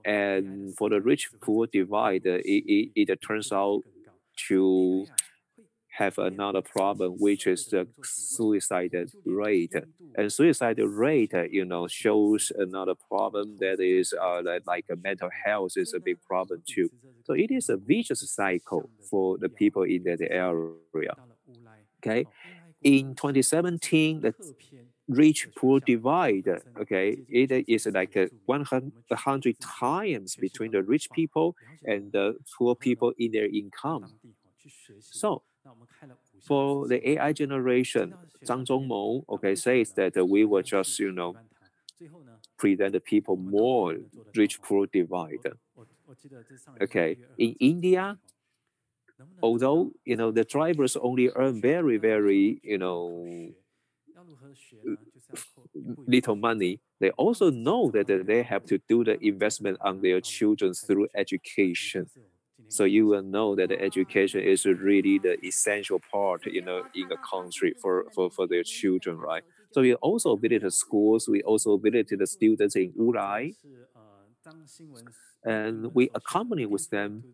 And for the rich poor divide, it turns out to have another problem, which is the suicide rate. And suicide rate, shows another problem that is like mental health is a big problem too. So it is a vicious cycle for the people in that area. Okay, in 2017, the rich poor divide, okay, it is like 100 times between the rich people and the poor people in their income. So for the AI generation, Zhang Zhongmou, okay, says that we will just, present the people more rich poor divide. Okay, in India, although the drivers only earn very, very, little money, they also know that they have to do the investment on their children through education. So you will know that the education is really the essential part, in a country for their children, right? So we also visited schools. We also visited the students in Wulai, and we accompany with them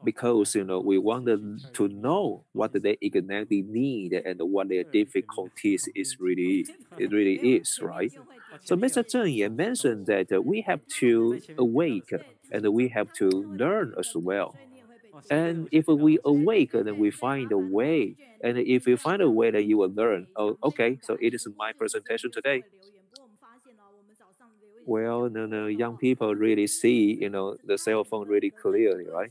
because we wanted to know what they exactly need and what their difficulties really is, right? So Mr. Zheng Yan mentioned that we have to awake and we have to learn as well. And if we awake, then we find a way. And if you find a way, then you will learn. Oh, okay, so it is my presentation today. Well, no, young people really see, the cell phone really clearly, right?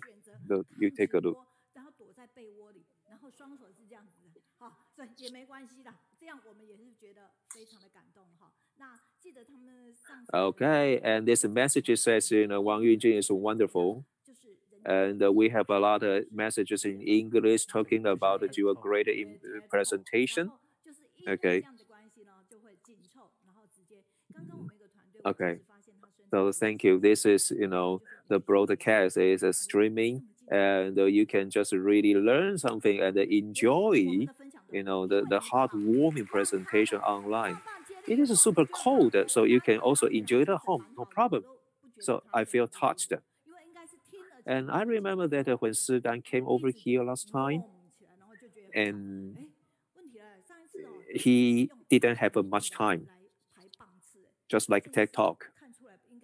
So you take a look. Okay, and this message says, Wang Yunjing is wonderful. And we have a lot of messages in English talking about your great presentation. Okay. Okay. So thank you. This is, the broadcast is streaming, and you can just really learn something and enjoy, the heartwarming presentation online. It is super cold, so you can also enjoy it at home, no problem. So I feel touched. And I remember that when Sidan came over here last time, and he didn't have much time, just like TED Talk.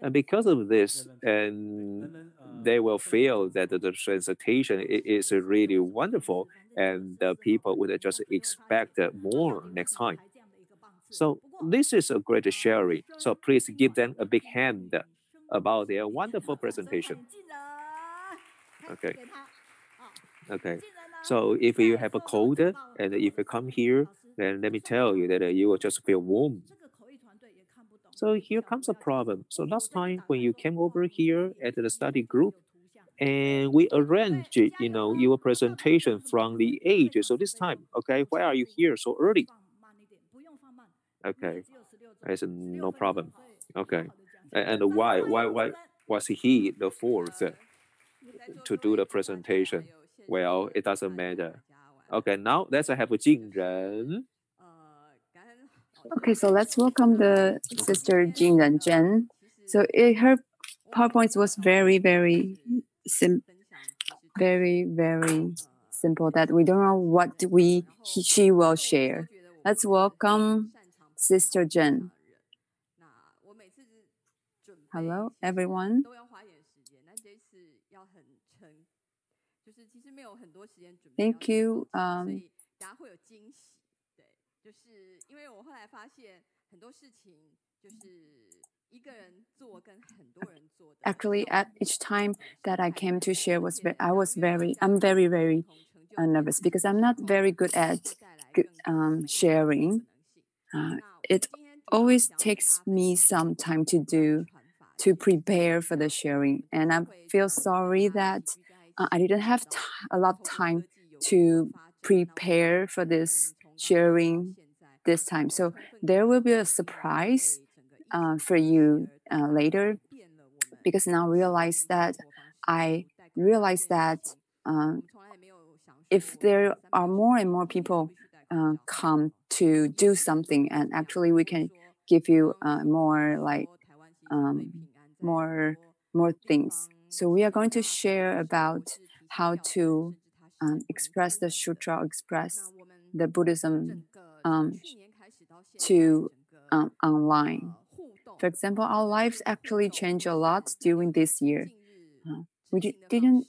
And because of this, and they will feel that the presentation is really wonderful, and the people would just expect more next time. So this is a great sharing. So please give them a big hand about their wonderful presentation. Okay. Okay. So if you have a cold and if you come here, then let me tell you that you will just feel warm. So here comes a problem. So last time when you came over here at the study group, and we arranged, your presentation from the age. So this time, okay, why are you here so early? Okay, it's no problem. Okay, and why was he the fourth to do the presentation? Well, it doesn't matter. Okay, now let's have Jingren. Okay, so let's welcome the sister Jingren Jen. So her PowerPoint was very, very very, very simple that we don't know what she will share. Let's welcome Sister Jen. Hello, everyone. Thank you. Actually, at each time that I came to share, I'm very, very nervous because I'm not very good at sharing. It always takes me some time to prepare for the sharing, and I feel sorry that I didn't have a lot of time to prepare for this sharing this time. So there will be a surprise for you later, because now I realize that if there are more and more people come to do something, and actually we can give you more things. So we are going to share about how to express the sutra, express the Buddhism to online. For example, our lives actually changed a lot during this year. We didn't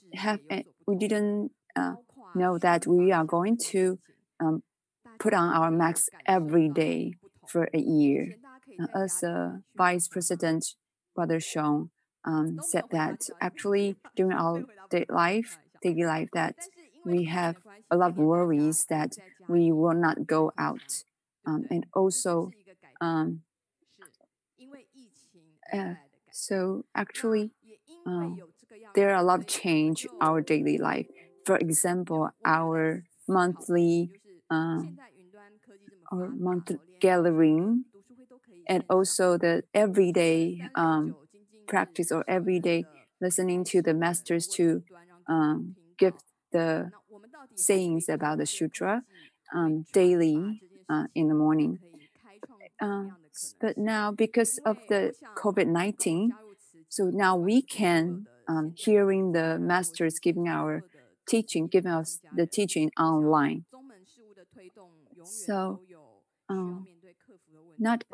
know that we are going to put on our masks every day for a year. As Vice President Brother Xiong said that actually during our daily life that we have a lot of worries that we will not go out, and also so actually there are a lot of change our daily life. For example, our monthly gathering, and also the everyday practice or everyday listening to the masters to give the sayings about the sutra daily in the morning. But now, because of the COVID-19, so now we can hearing the masters giving us the teaching online. So not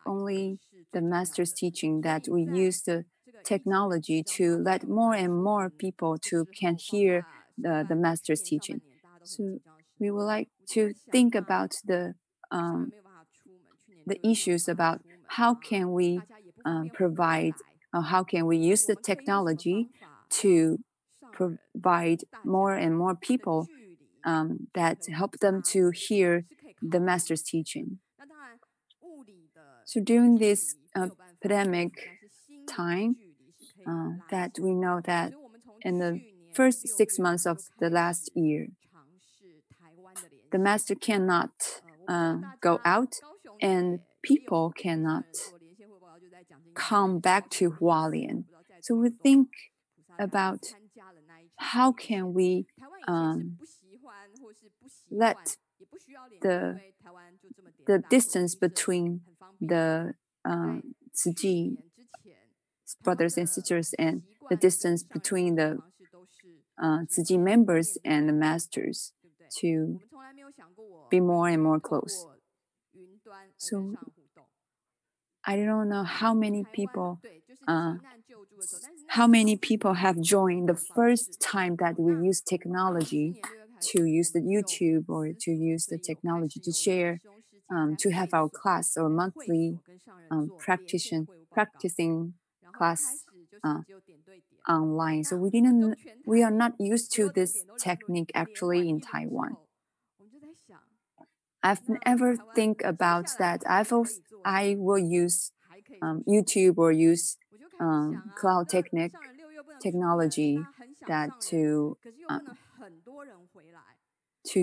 only the master's teaching, that we use the technology to let more and more people can hear the master's teaching. So we would like to think about the issues about how can we provide, how can we use the technology to provide more and more people that help them to hear the master's teaching. So during this pandemic time, that we know that in the first 6 months of the last year, the master cannot go out, and people cannot come back to Hualien. So we think about how can we let the distance between the Tzu brothers and sisters, and the distance between the Tzu members and the masters to be more and more close. So I don't know how many people have joined the first time that we use technology, to use the YouTube or to use the technology to share, to have our class or monthly practicing class online. So we are not used to this technique actually in Taiwan. I've never think about that. I will use YouTube or use cloud technology that to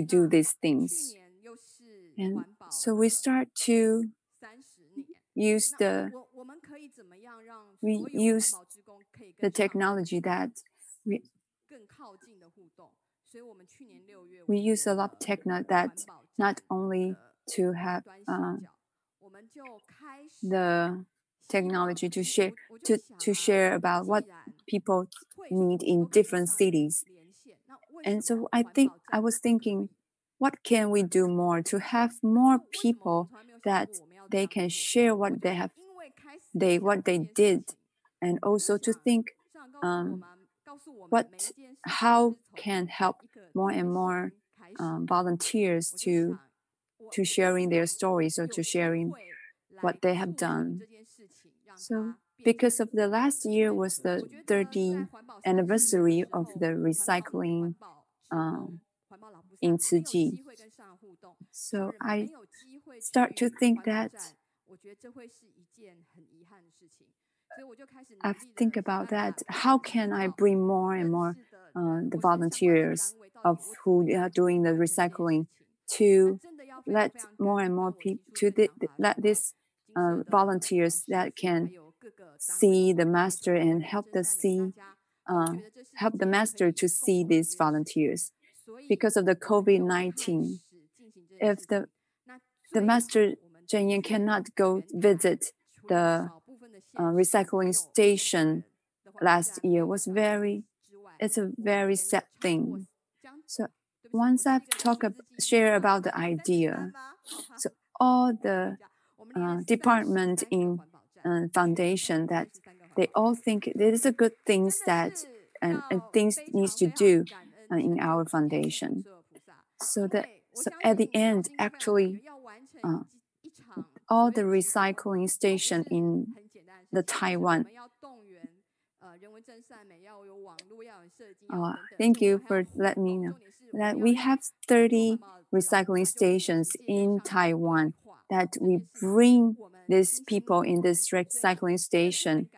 do these things. And so we start to use the technology that we use a lot of technology that not only to have the technology to share about what people need in different cities. And so I was thinking, what can we do more to have more people that they can share what they did, and also to think how can help more and more volunteers to sharing their stories or to sharing what they have done. So because of the last year was the 30th anniversary of the recycling in Tzu Chi. So I start to think that I think about that. How can I bring more and more the volunteers of who are doing the recycling to let more and more people let these volunteers that can see the master and help the master to see these volunteers. Because of the COVID-19, if the master Zhenyan cannot go visit the recycling station last year, it's a very sad thing. So once I've share about the idea, so all the department in foundation that they all think there is a good things that and things needs to do in our foundation. So at the end, actually, all the recycling station in the Taiwan. Thank you for letting me know that we have 30 recycling stations in Taiwan, that we bring these people in this recycling station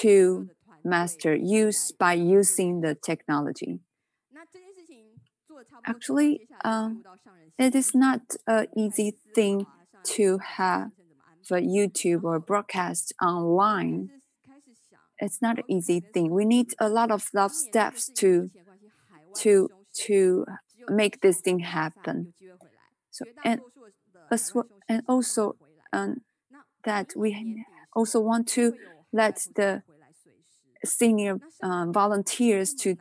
to master by using the technology. Actually, it is not an easy thing to have for YouTube or broadcast online. It's not an easy thing. We need a lot of steps to make this thing happen. So and also that we also want to let the senior volunteers to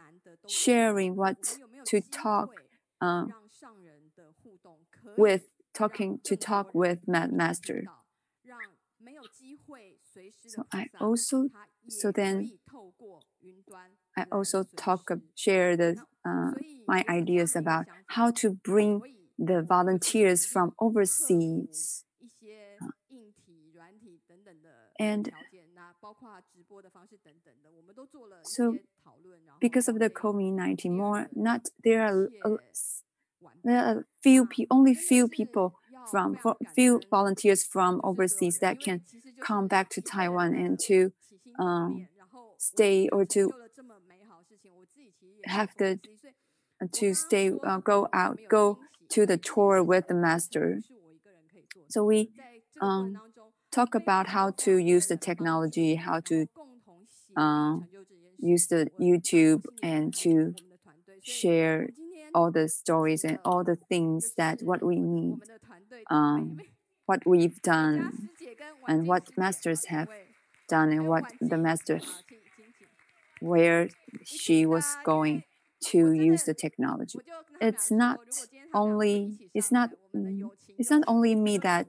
sharing what to talk with master. So I also share my ideas about how to bring the volunteers from overseas. And so because of the COVID-19, there are only few volunteers from overseas that can come back to Taiwan and to stay or to go to the tour with the master. So we talk about how to use the technology, how to use the YouTube, and to share all the stories and all the things that what we need, what we've done, and what masters have done, and what the master, where she was going to use the technology. It's not only me that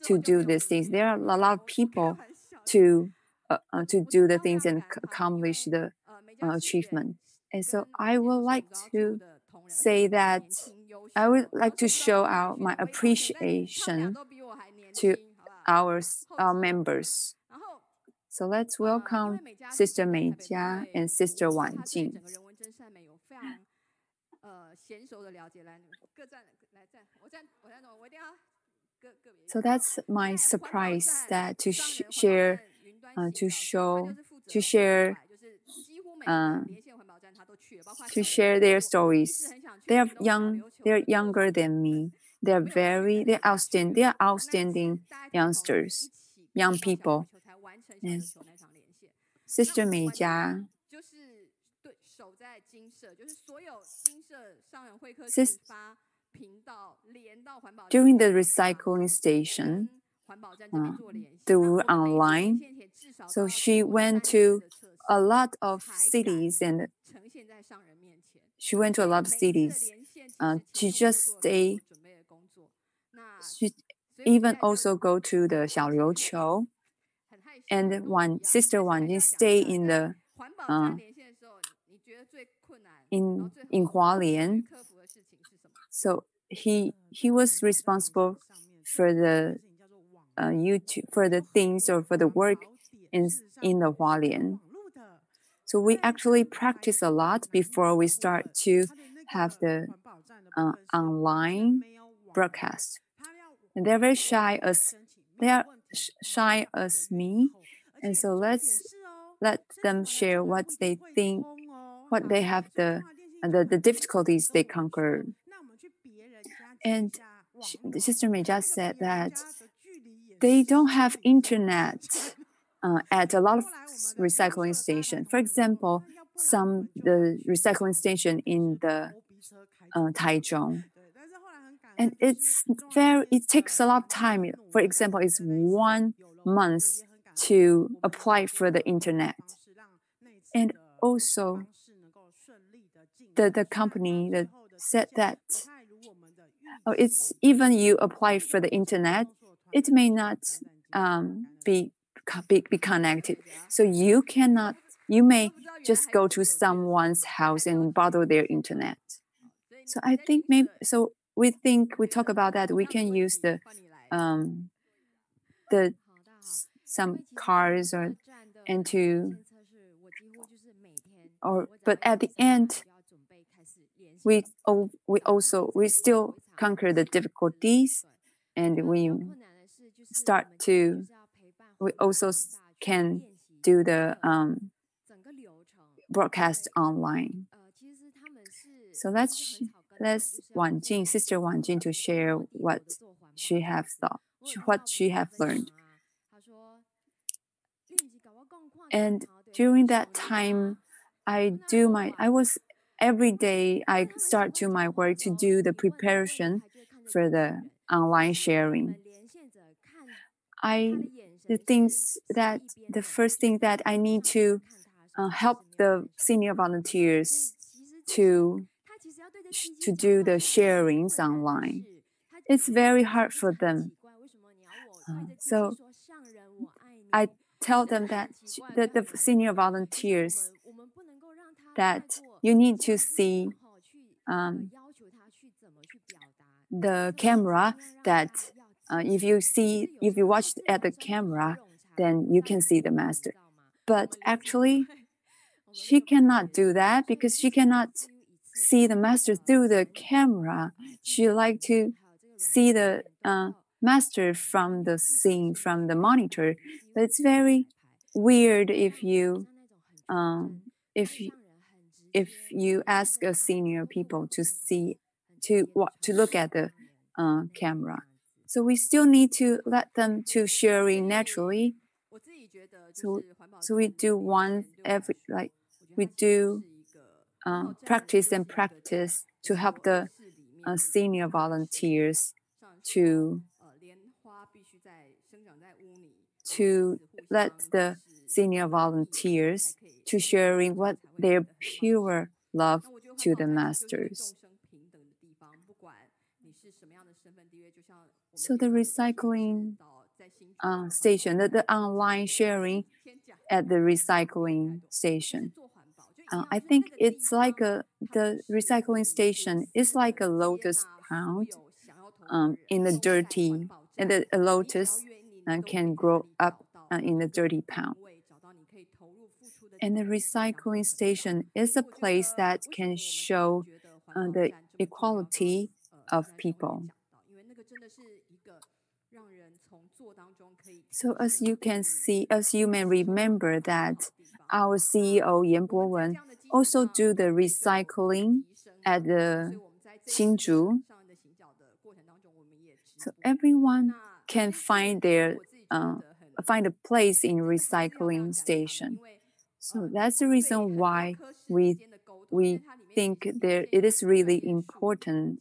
to do these things. There are a lot of people to do the things and accomplish the achievement. And so I would like to say that I would like to show out my appreciation to our members. So let's welcome Sister Mei Jia and Sister Wang Jing. So that's my surprise that to share their stories. They're younger than me. They're outstanding youngsters, young people. And Sister Mei Jia, during the recycling station through online, so she went to a lot of cities, and she went to a lot of cities to just stay. She even also go to the Xiaoliuqiu, and sister Wang Jing stay in the in Hualien. So he was responsible for the YouTube, for the things or for the work in the Hualien. So we actually practice a lot before we start to have the online broadcast. And they're very shy as me, and so let them share what they think, what they have the difficulties they conquer. And Sister Mei just said that they don't have internet at a lot of recycling stations. For example, the recycling station in the Taichung. And it takes a lot of time. For example, it's 1 month to apply for the internet. And also, the company that said that it's even you apply for the internet, it may not be connected. So you may just go to someone's house and borrow their internet. So I think we talk about that. We can use some cars but at the end we still conquer the difficulties, and we also can do the broadcast online. So let's Sister Wang Jing to share what she have learned. And during that time, every day I start to my work to do the preparation for the online sharing. The first thing that I need to help the senior volunteers to do the sharings online. It's very hard for them. So I tell them that the senior volunteers that you need to see the camera, that if you watch at the camera, then you can see the master. But actually, she cannot do that because she cannot see the master through the camera. She like to see the master from the scene, from the monitor. But it's very weird if you ask a senior people to look at the camera. So we still need to let them to sharing naturally. So we do practice to help the senior volunteers to let the senior volunteers to sharing what their pure love to the masters. So the recycling station, the online sharing at the recycling station. I think it's like the recycling station is like a lotus pond in the dirty, and the lotus can grow up in the dirty pond. And the recycling station is a place that can show the equality of people. So as you may remember that our CEO Bowen also do the recycling at the Hsinchu. So everyone can find a place in recycling station. So that's the reason why we think it is really important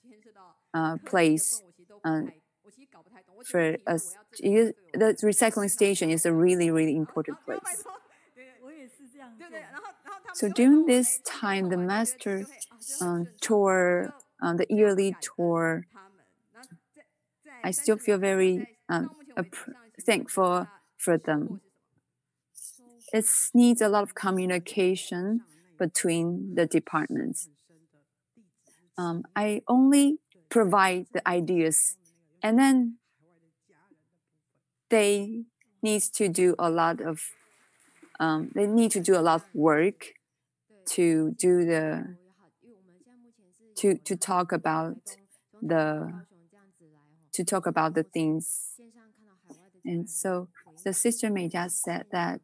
place for us. The recycling station is a really, really important place. So during this time, the master tour, the yearly tour, I still feel very thankful for them. It needs a lot of communication between the departments. I only provide the ideas, and then they need to do a lot of work to do to talk about the things. And so the sister Meijia said that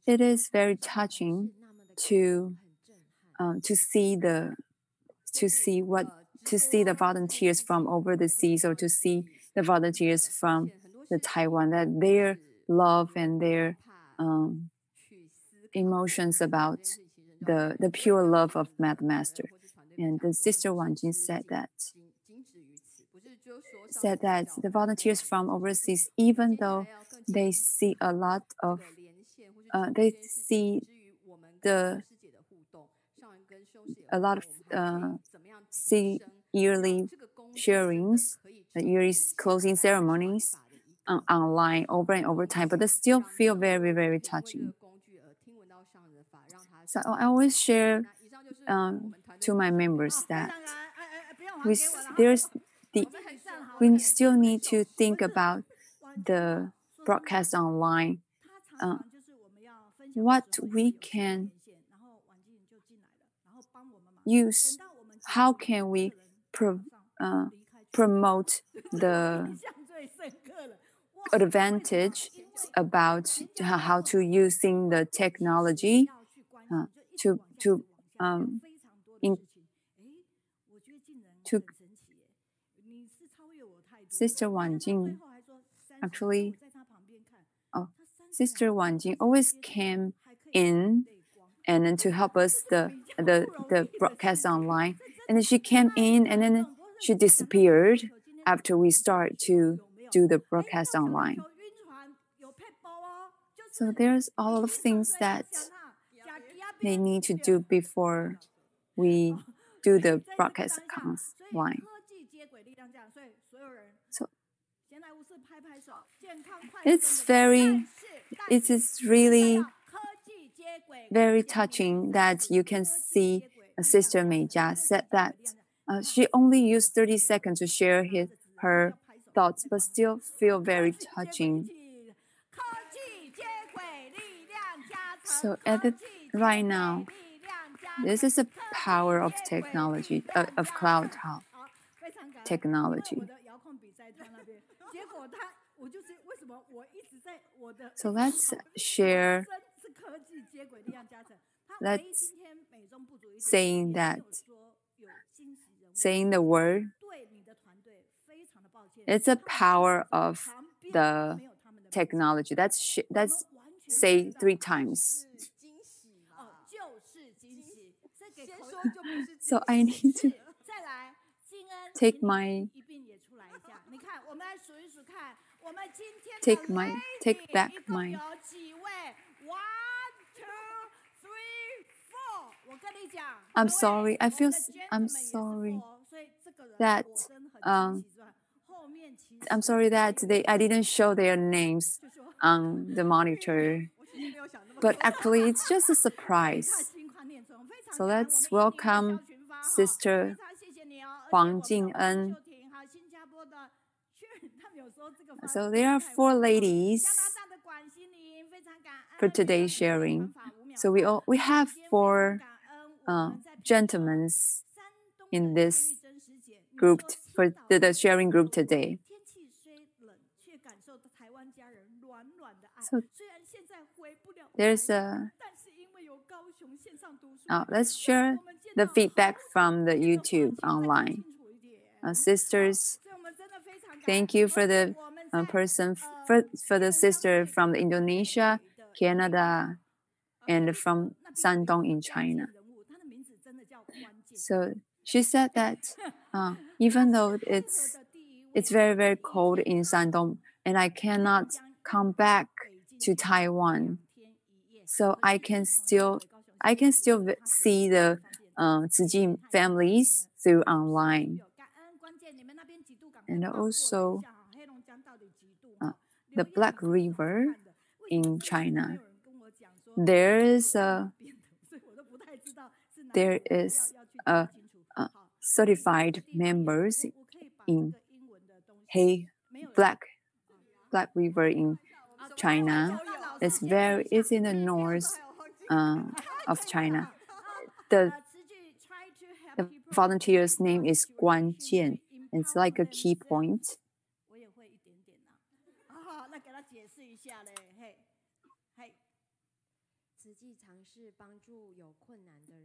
it is very touching to see the volunteers from over the seas, or to see the volunteers from the Taiwan, that their love and their emotions about the pure love of Master. And the sister Wang said that the volunteers from overseas, even though they see a lot of yearly sharings, yearly closing ceremonies online over and over time, but they still feel very, very touching. So I always share to my members that we still need to think about the broadcast online, what we can use, how can we promote the advantage about how to using the technology Sister Wang Jing actually, Sister Wang Jing always came in and then to help us the broadcast online, and then she came in and then she disappeared after we start to do the broadcast online. So there's all of things that they need to do before we do the broadcast online. So it is really very touching that you can see Sister Meijia said that she only used 30 seconds to share her thoughts, but still feel very touching. So right now, this is the power of technology, of cloud technology. So let's share, saying the word. It's a power of the technology. That's say 3 times. So I need to take back my. I'm sorry. I'm sorry that I didn't show their names on the monitor, but actually it's just a surprise. So let's welcome Sister Huang Jing'en. So there are 4 ladies for today's sharing. So we have 4 gentlemen in this group for the sharing group today. So there's let's share the feedback from the YouTube online. Sisters, thank you for the for the sister from Indonesia, Canada, and from Shandong in China. So she said that even though it's very, very cold in Shandong and I cannot come back to Taiwan So I can still see the Zijin families through online. And also the Black River in China. There is a certified members in Black River in China. It's in the north of China. The volunteer's name is Guan Jian. It's like a key point.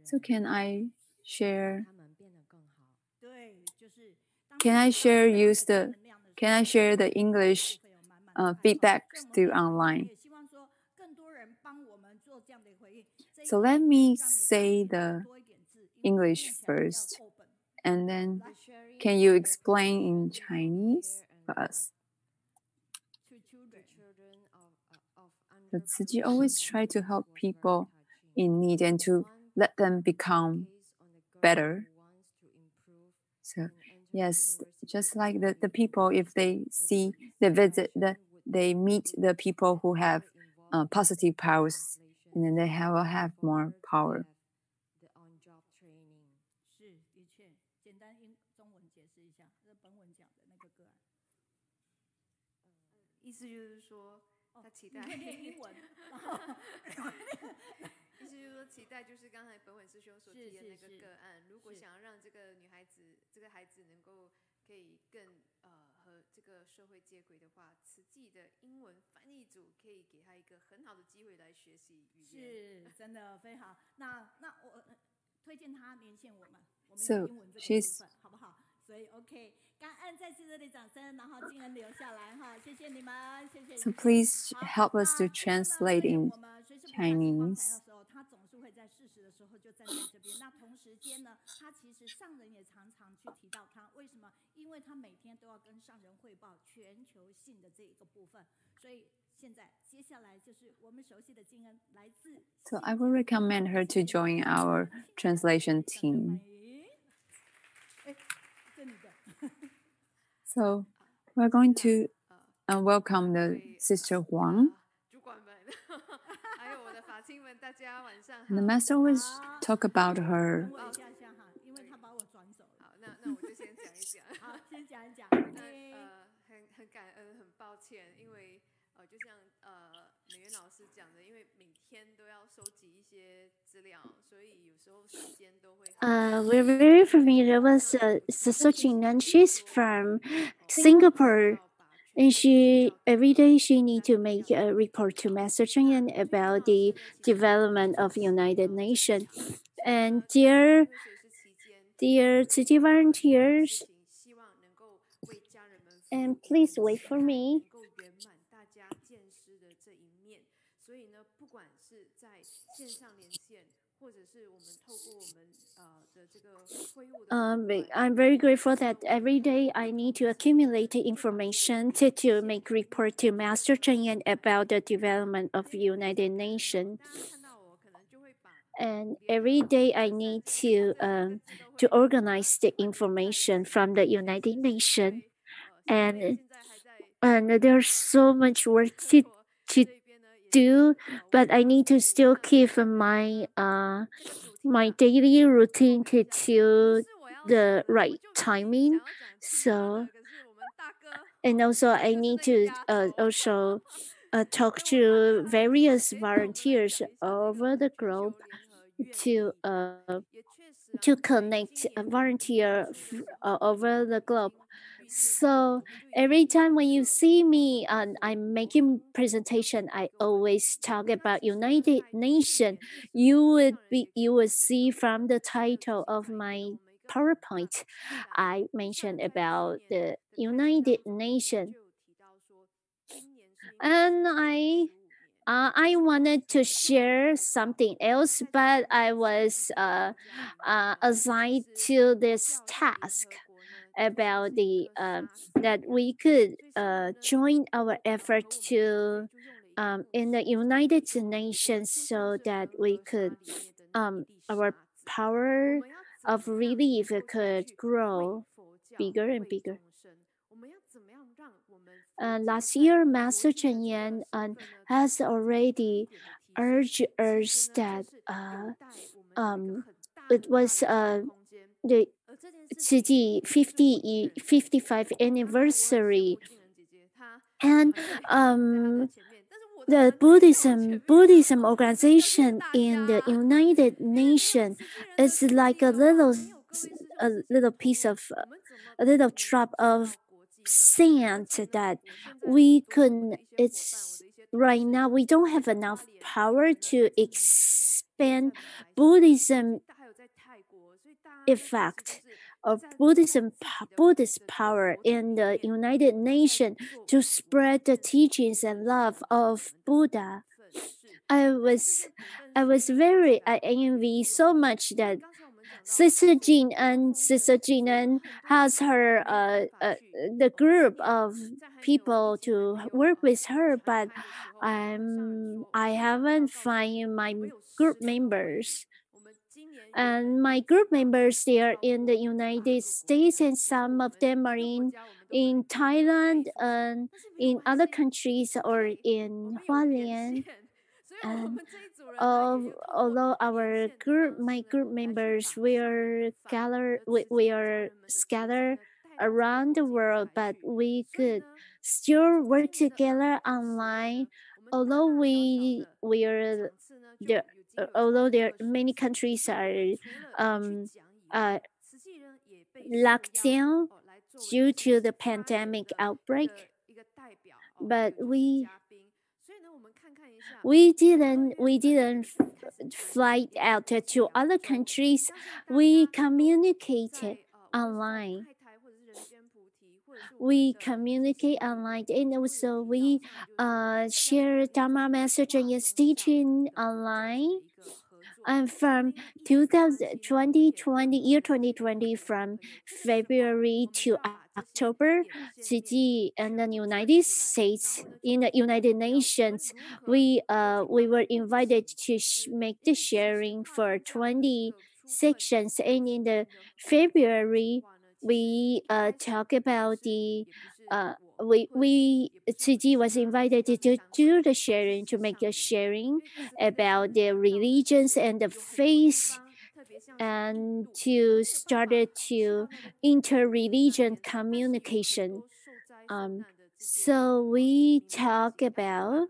So can I share the English feedback through online? So let me say the English first, and then can you explain in Chinese for us? The Tzu Chi always try to help people in need and to let them become better. So yes, just like the people, if they meet the people who have positive powers, and then they will have more power. So she's So please help us to translate in Chinese. So I will recommend her to join our translation team. So we're going to welcome the Sister Wang. And the Master always talk about her. We're very familiar with Soching, and she's from Singapore. And every day she need to make a report to Master Cheng about the development of United Nations. And dear Tzu Chi volunteers, and please wait for me. I'm very grateful that every day I need to accumulate the information to make report to Master Cheng about the development of United Nations. And every day I need to organize the information from the United Nations, and there's so much work to do, but I need to still keep my my daily routine to the right timing. So, and also I need to also talk to various volunteers over the globe to connect a volunteer over the globe. So every time when you see me and I'm making presentation, I always talk about United Nations. You would see from the title of my PowerPoint, I mentioned about the United Nations, and I wanted to share something else, but I was assigned to this task about the that we could join our effort to in the United Nations so that we could our power of relief could grow bigger and bigger. Last year, Master Chen Yan has already urged us that it was the 55 anniversary, and the Buddhism organization in the United Nations is like a little piece of a little drop of sand that we couldn't. It's right now we don't have enough power to expand Buddhism effect of Buddhist power in the United Nations to spread the teachings and love of Buddha. I envy so much that Sister Jean has her the group of people to work with her, but I haven't find my group members. And my group members, they are in the United States, and some of them are in Thailand and in other countries or in Hualien. And although my group members, we are scattered around the world, but we could still work together online. Although we are there, although there many countries are locked down due to the pandemic outbreak, but we didn't fly out to other countries. We communicated online. We communicate online, and also we share Dharma message and teaching online. And from 2020, from February to October, City and the United States, in the United Nations, we were invited to make the sharing for 20 sections, and in the February we talk about the City was invited to do the sharing, to make a sharing about the religions and the faith, and to started to inter-religion communication. So we talk about,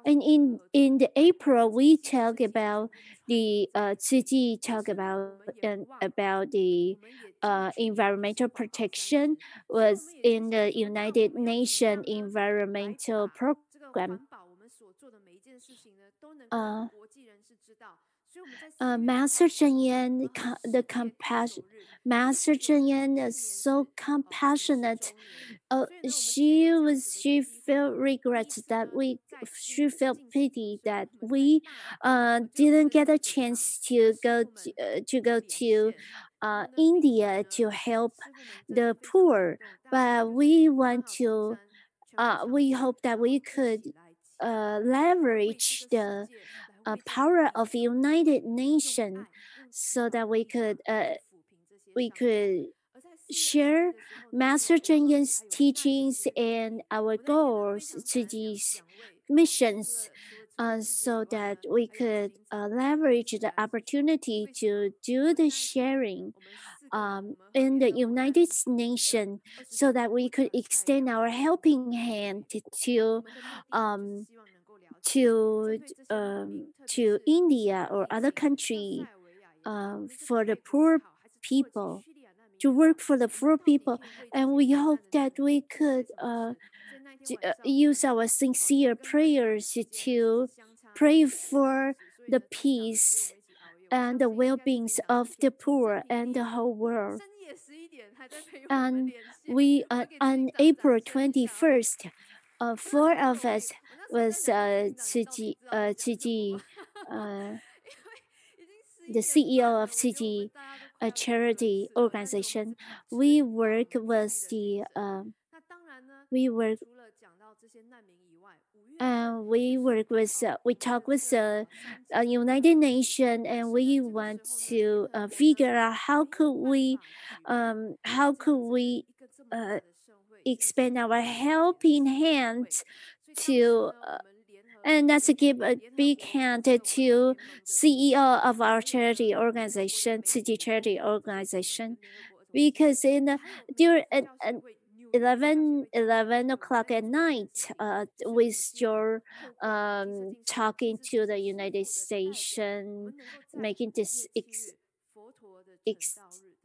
and in the April we talk about the City talk about the environmental protection was in the United Nations environmental program. Master Chen Yan, Master Chen Yan is so compassionate. She felt regret that she felt pity that we didn't get a chance to go to India to help the poor, but we want to. We hope that we could leverage the power of the United Nations so that we could share Master Chen Yan's teachings and our goals to these missions, so that we could leverage the opportunity to do the sharing in the United Nations, so that we could extend our helping hand to India or other country for the poor people, to work for the poor people. And we hope that we could use our sincere prayers to pray for the peace and the well-being of the poor and the whole world. And we on April 21st, four of us was the CEO of CG, a charity organization. We work with the and we work with we talk with the United Nations, and we want to figure out how could we expand our helping hand to and that's to give a big hand to CEO of our charity organization, city charity organization, because in during 11 o'clock at night, with your talking to the United States, making this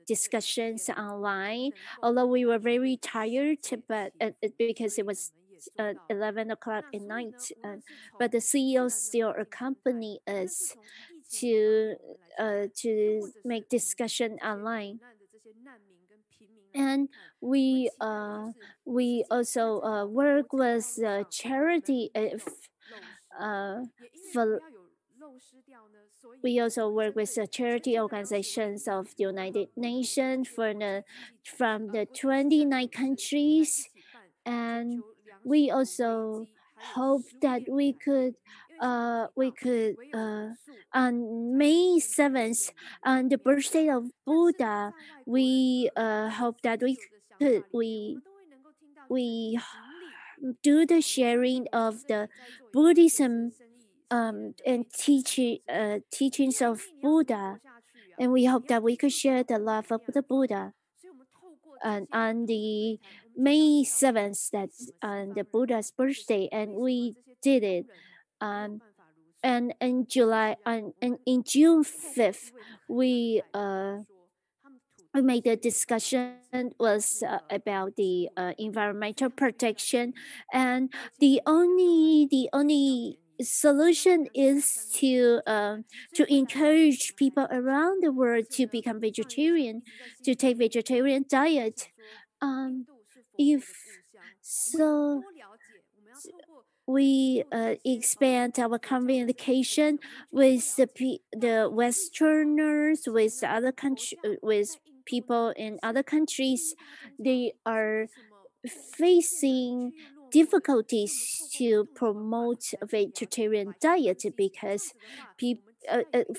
discussions online. Although we were very tired, but because it was 11 o'clock at night, but the CEO still accompany us to make discussion online. And we also work with charity. We also work with the charity organizations of the United Nations from the 29 countries, and we also hope that we could on May 7th, on the birthday of Buddha, we hope that we do the sharing of the Buddhism and teachings of Buddha, and we hope that we could share the love of the Buddha. And on the May 7th, that's on the Buddha's birthday, and we did it. And in July and in June 5th, we made a discussion was about the environmental protection, and the only solution is to encourage people around the world to become vegetarian, to take vegetarian diet. If so, we expand our communication with the Westerners, with other with people in other countries. They are facing difficulties to promote a vegetarian diet because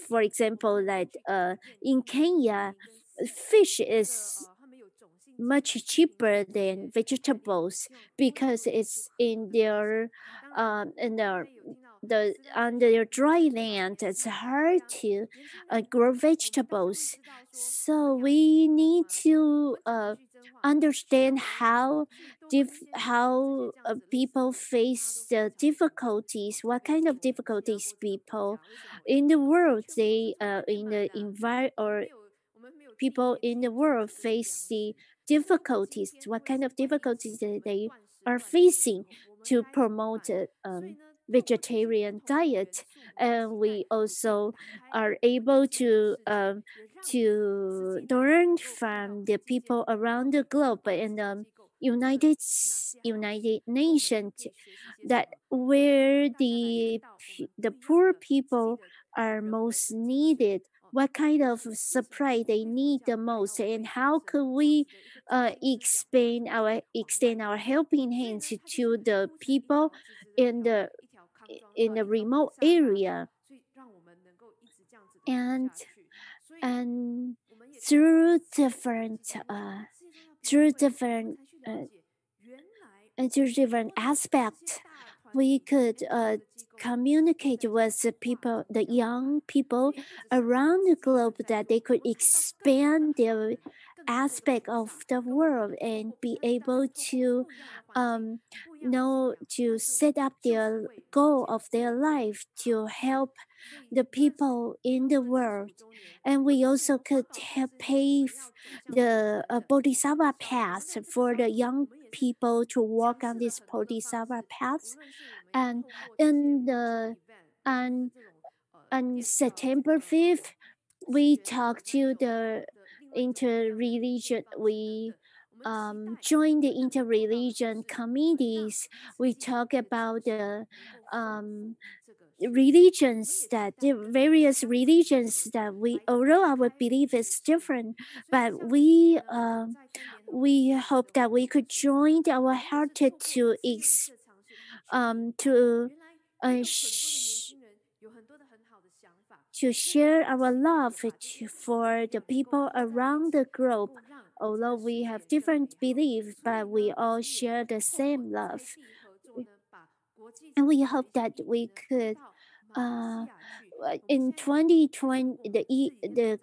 for example, like in Kenya, fish is much cheaper than vegetables because it's in their on their dry land. It's hard to grow vegetables, so we need to understand how people face the difficulties, what kind of difficulties people in the world they in the environment or people in the world face the difficulties, what kind of difficulties they are facing to promote a vegetarian diet. And we also are able to learn from the people around the globe in the United Nations, that where the poor people are most needed, what kind of supply they need the most, and how could we extend our helping hands to the people in the remote area. And through different aspects, we could communicate with the people, the young people around the globe, that they could expand their aspect of the world and be able to know to set up their goal of their life to help the people in the world. And we also could pave the Bodhisattva path for the young people to walk on this Bodhisattva path. And in the on September 5th, we talked to the interreligion. We joined the interreligion committees. We talk about the religions, that the various religions that we, although our belief is different, but we hope that we could join our heart to to to share our love for the people around the globe. Although we have different beliefs, but we all share the same love. And we hope that we could, in 2020, the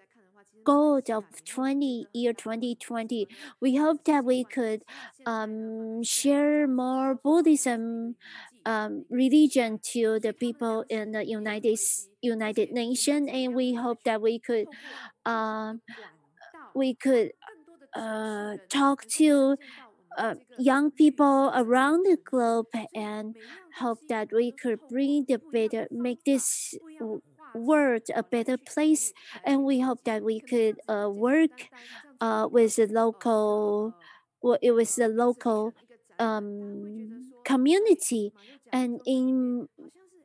goal of 2020, we hope that we could share more Buddhism religion to the people in the United Nations, and we hope that we could talk to young people around the globe, and hope that we could make this world a better place. And we hope that we could work with the local community. And in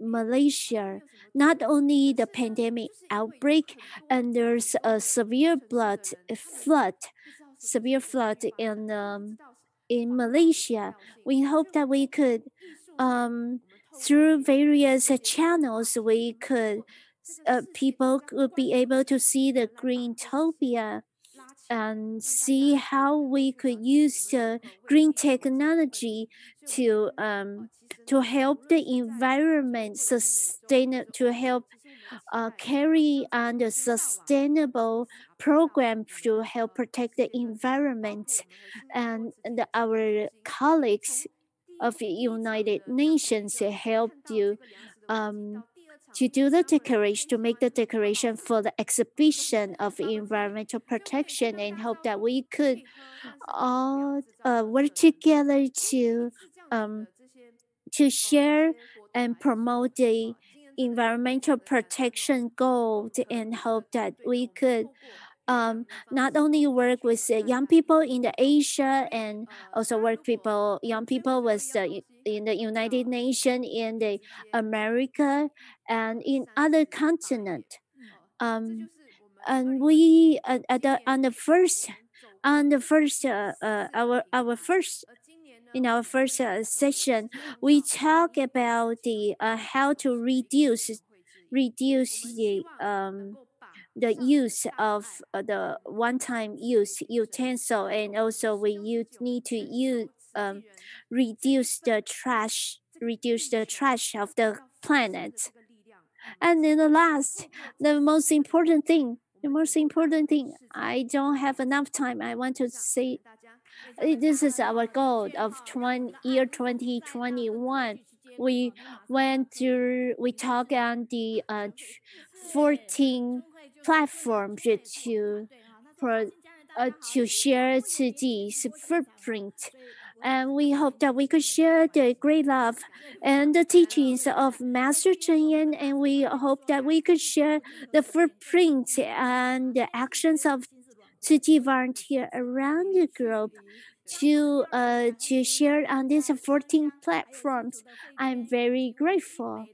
Malaysia, not only the pandemic outbreak, and there's a severe flood in Malaysia. We hope that we could, through various channels, people could be able to see the Greentopia and see how we could use the green technology to help the environment to help carry on the sustainable program to help protect the environment. And our colleagues of the United Nations helped you to do the decoration, to make the decoration for the exhibition of environmental protection, and hope that we could all work together to share and promote the environmental protection goals, and hope that we could not only work with young people in the Asia, and also young people in the United Nations, in the America, and in other continent. And we in our first session, we talk about the how to reduce the use of the one-time use utensil, and also need to reduce the trash of the planet. And then the most important thing, I don't have enough time. I want to say this is our goal of year 2021. We talk on the 14 platforms to share this footprint. And we hope that we could share the great love and the teachings of Master Cheng Yen, and we hope that we could share the footprint and the actions of Tzu Chi volunteer around the globe to share on these 14 platforms. I'm very grateful.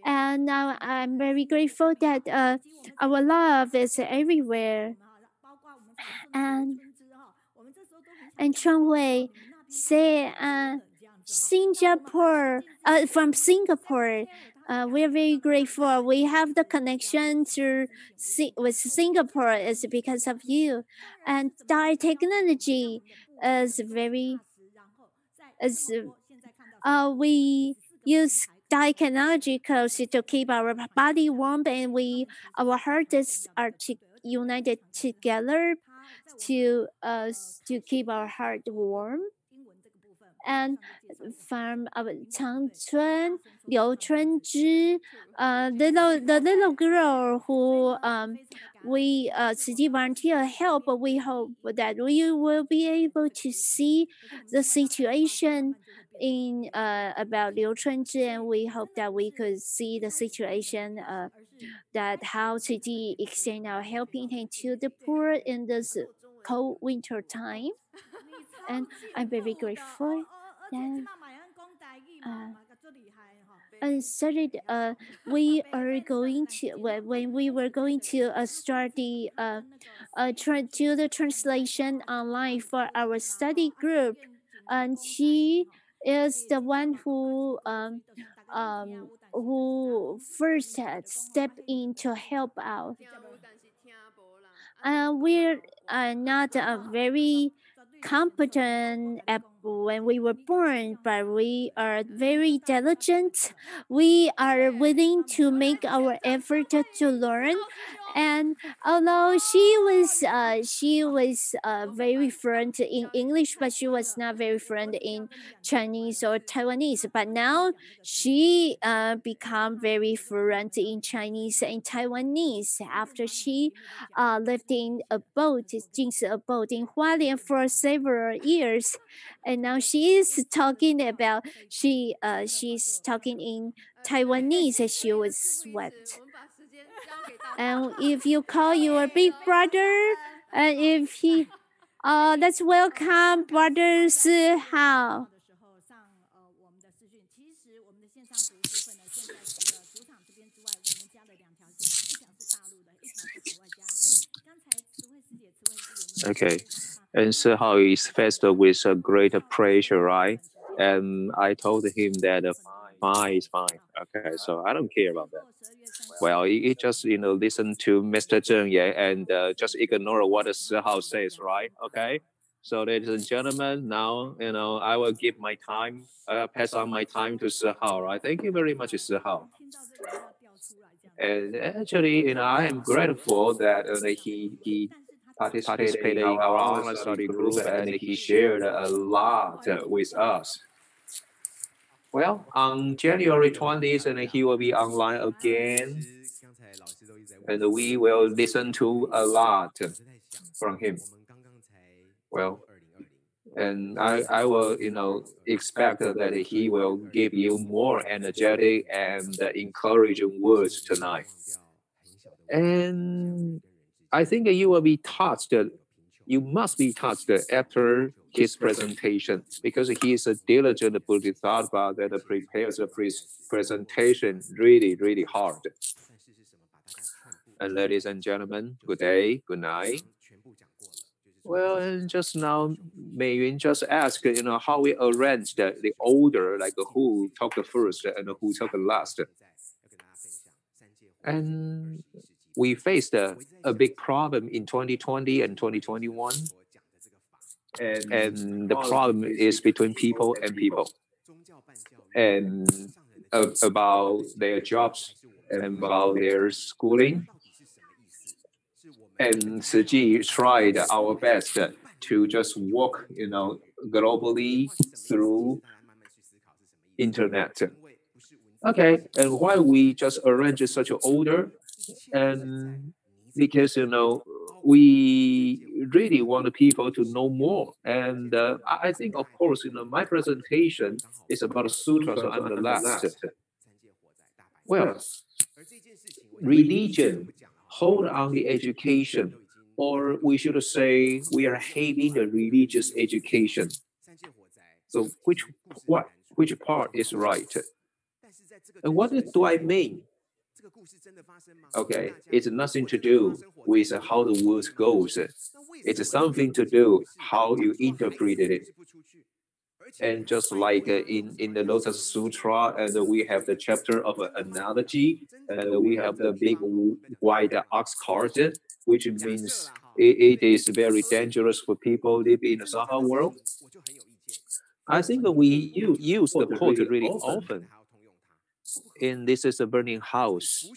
And now I'm very grateful that our love is everywhere. And Cheng Wei say Singapore, from Singapore, we're very grateful. We have the connection with Singapore is because of you. And Dai technology is we use Dai technology to keep our body warm, and our hearts are united together to keep our heart warm. And from Changchun, Liu Chunzhi, the little girl who we Tzu Chi volunteer help, we hope that we will be able to see the situation in about Liu Chunzhi, and we hope that we could see the situation that how Tzu Chi extend our helping hand to the poor in this cold winter time. And I'm very grateful. And started we are going to when we were going to start the do the translation online for our study group, and she is the one who first had stepped in to help out. We're not very competent when we were born, but we are very diligent. We are willing to make our effort to learn. And although she was very fluent in English, but she was not very fluent in Chinese or Taiwanese. But now she become very fluent in Chinese and Taiwanese after she lived in a boat, 进食 a boat in Hualien for several years, and now she is talking about she's talking in Taiwanese as she was sweat. And if you call your big brother, and if he, let's welcome brother Si Hao. Okay, and so how is faced with a great pressure, right? And I told him that fine is fine. Okay, so I don't care about that. Well, he just listen to Mr. Zheng Ye and just ignore what the Sihao says, right? Okay. So, ladies and gentlemen, now I will give my time, pass on my time to Sihao, right? Thank you very much, Sihao. And actually, I am grateful that he participated in our online study group and he shared a lot with us. Well, on January 20th, and he will be online again, and we will listen to a lot from him. Well, and I will, expect that he will give you more energetic and encouraging words tonight. And I think you will be touched. You must be touched after his presentation because he is a diligent bodhisattva that prepares the presentation really, really hard. And ladies and gentlemen, good day, good night. Well, and just now, Mei Yun just asked, how we arranged the order, like who talked first and who talked last. And we faced a big problem in 2020 and 2021. And the problem is between people and people. And about their jobs and about their schooling. And Siji tried our best to just walk, globally through internet. Okay, and why we just arrange such an order? And because we really want people to know more. And I think, of course, my presentation is about a sutra, so I'm the last. Well, religion hold on the education, or we should say we are having the religious education. So which part is right? And what do I mean? Okay, it's nothing to do with how the words goes. It's something to do how you interpreted it. And just like in the Lotus Sutra, and we have the chapter of analogy, and we have the big white ox cart, which means it is very dangerous for people living in the Sahara world. I think we use the quote really often. And this is a burning house.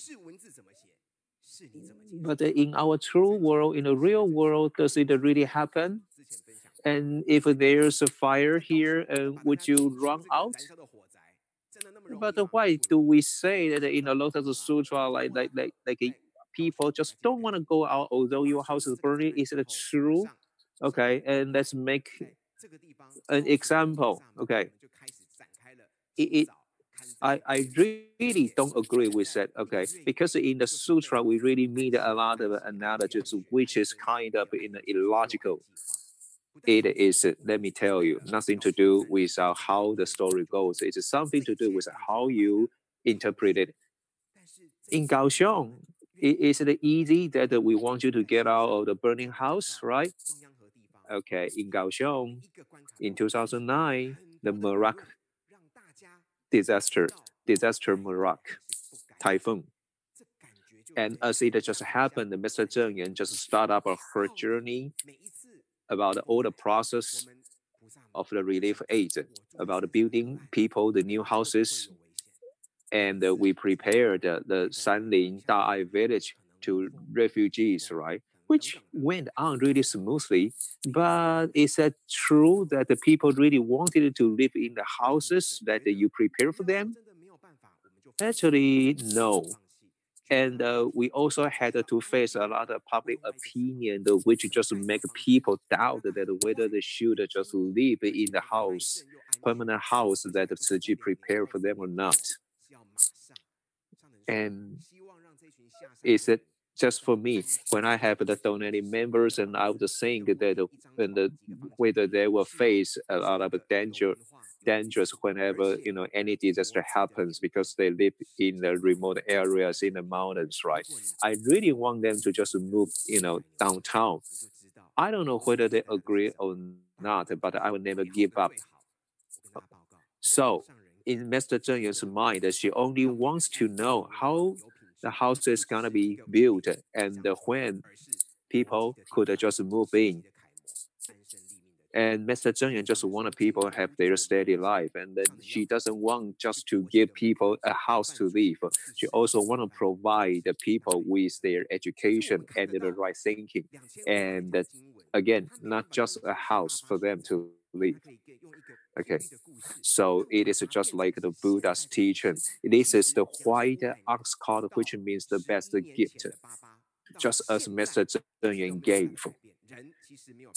But in our true world, in the real world, does it really happen? And if there's a fire here, would you run out? But why do we say that in the Lotus Sutra, like people just don't want to go out although your house is burning? Is it true? Okay, and let's make an example. Okay, I really don't agree with that. Okay, because in the sutra we really meet a lot of analogies, which is kind of illogical. It is, let me tell you, nothing to do with how the story goes. It's something to do with how you interpret it. In Kaohsiung, is it easy that we want you to get out of the burning house, right? Okay, in Kaohsiung, in 2009, the disaster Marak typhoon. And as it just happened, Mr. Zheng Yan just started up her journey about all the process of the relief aid, about building people the new houses. And we prepared the Sanlin Da'ai village to refugees, right? Which went on really smoothly. But is it true that the people really wanted to live in the houses that you prepare for them? Actually, no. And we also had to face a lot of public opinion, which just make people doubt that whether they should just live in the house, permanent house that Tzu Chi prepared for them or not. And is it just for me? When I have the donating members, and I was saying that whether they will face a lot of dangerous whenever any disaster happens because they live in the remote areas in the mountains, right? I really want them to just move, downtown. I don't know whether they agree or not, but I will never give up. So in Mr. Zheng Yan's mind, she only wants to know how the house is gonna be built and when people could just move in. And Mr. Zheng Yan just want people have their steady life, and then she doesn't want just to give people a house to live. She also want to provide the people with their education and the right thinking, and again, not just a house for them to live. Okay, so it is just like the Buddha's teaching. This is the white ox cart, which means the best gift, just as Mr. Zheng Yan gave.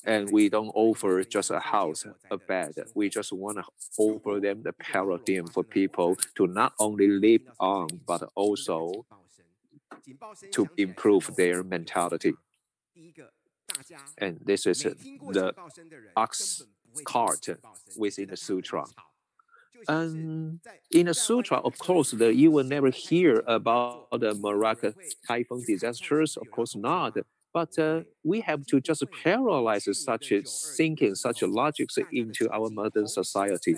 And we don't offer just a house, a bed. We just want to offer them the paradigm for people to not only live on, but also to improve their mentality. And this is the ox cart within the sutra. And in the sutra, of course, you will never hear about the Malacca typhoon disasters. Of course not. But we have to just paralyze such a thinking, such a logics into our modern society.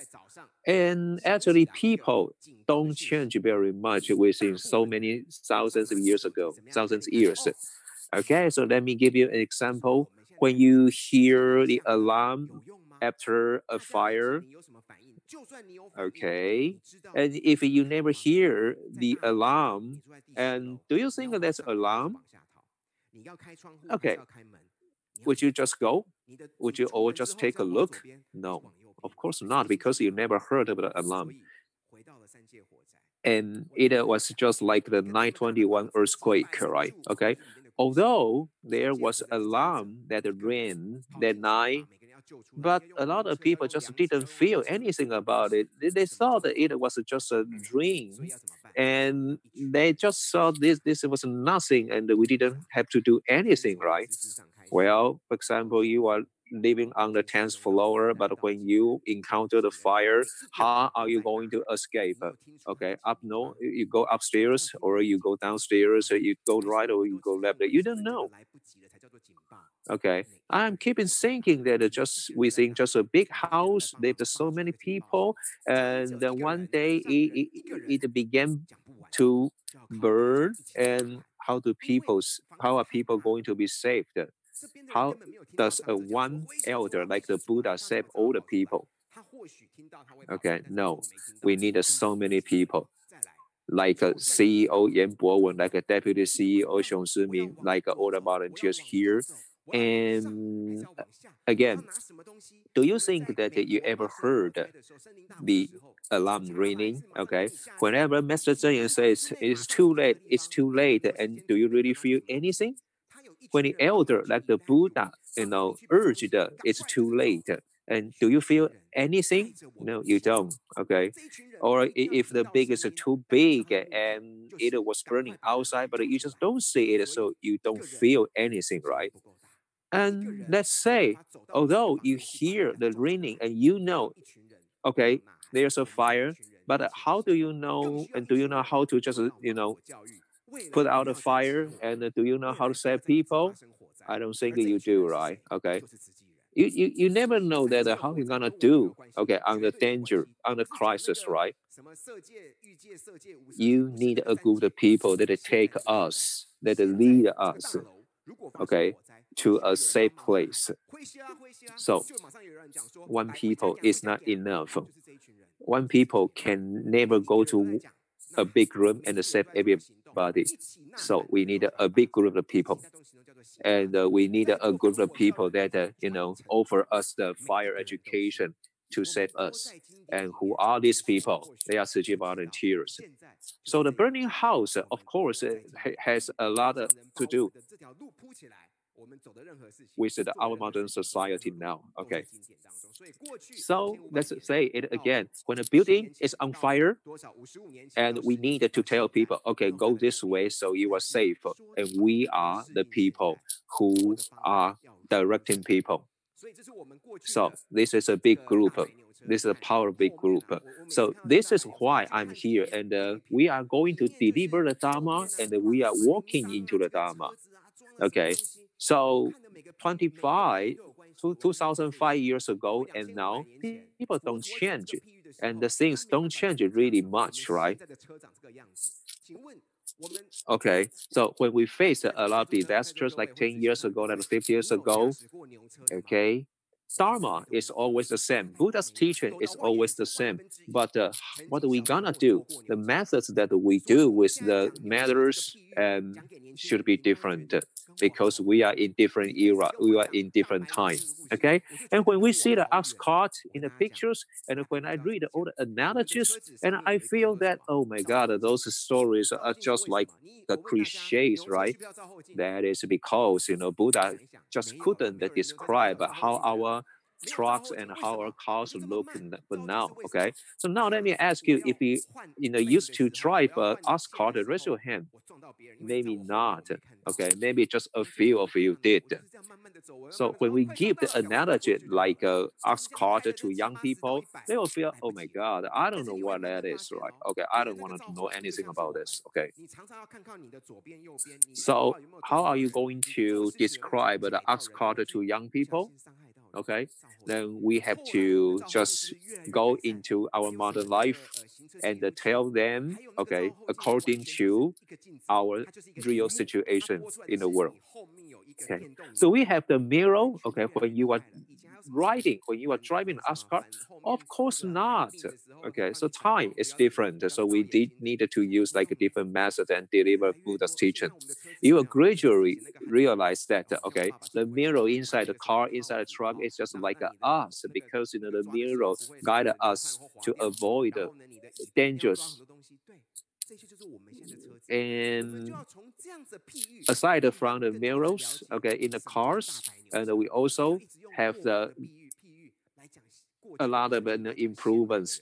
And actually, people don't change very much within so many thousands of years ago, thousands of years. Okay, so let me give you an example. When you hear the alarm after a fire, okay, and if you never hear the alarm, and do you think that's alarm? Okay, would you just go? Would you all just take a look? No, of course not, because you never heard of the alarm. And it was just like the 921 earthquake, right? Okay, although there was alarm that rain that night, but a lot of people just didn't feel anything about it. They thought that it was just a dream, and they just thought this was nothing, and we didn't have to do anything, right? Well, for example, you are living on the 10th floor, but when you encounter the fire, how are you going to escape? Okay, up no, you go upstairs or you go downstairs, or you go right or you go left. You don't know. Okay, I'm keeping thinking that just within just a big house, there's so many people, and then one day it began to burn. And how are people going to be saved? How does a one elder like the Buddha save all the people? Okay, no, we need so many people, like a CEO Yan Bowen, like a deputy CEO Xiong, like all the volunteers here. And again, do you think that you ever heard the alarm ringing? Okay, whenever Master Zheng Yan says it's too late, and do you really feel anything? When the elder, like the Buddha, urged it's too late, and do you feel anything? No, you don't. Okay, or if the big is too big and it was burning outside, but you just don't see it, so you don't feel anything, right? And let's say, although you hear the ringing and okay, there's a fire, but how do you know? And do you know how to just put out a fire? And do you know how to save people? I don't think you do, right? Okay. you never know that how you're gonna do, okay, under danger, under crisis, right? You need a group of people that take us, that lead us, okay, to a safe place. So one people is not enough. One people can never go to a big room and save everybody. So we need a big group of people. And we need a group of people that, offer us the fire education to save us. And who are these people? They are Tzu Chi volunteers. So the burning house, of course, has a lot to do with our modern society now. Okay. So let's say it again. When a building is on fire, and we need to tell people, okay, go this way so you are safe. And we are the people who are directing people. So this is a big group. This is a power big group. So this is why I'm here. And we are going to deliver the Dharma, and we are walking into the Dharma. Okay. So 2005 years ago and now, people don't change. And the things don't change really much, right? Okay, so when we face a lot of disasters like 10 years ago, like 50 years ago, okay, Dharma is always the same. Buddha's teaching is always the same. But what are we gonna do? The methods that we do with the matters should be different because we are in different era, we are in different time. Okay, and when we see the ox cart in the pictures, and when I read all the analogies, and I feel that, oh my God, those stories are just like the cliches, right? That is because Buddha just couldn't describe how our trucks and how our cars look for now. Okay, so now let me ask you: if you used to drive a ox cart, raise your hand. Maybe not. Okay, maybe just a few of you did. So when we give the analogy like ox cart to young people, they will feel, oh my God, I don't know what that is, right? Okay, I don't want to know anything about this. Okay. So how are you going to describe the ox cart to young people? Okay, then we have to just go into our modern life and tell them, okay, according to our real situation in the world. Okay, so we have the mirror. Okay, when you are riding, when you are driving a car, of course not. Okay, so time is different. So we needed to use like a different method and deliver Buddha's teaching. You will gradually realize that, okay, the mirror inside the car, inside the truck is just like us because the mirror guide us to avoid dangers. And aside from the mirrors, okay, in the cars, and we also have a lot of improvements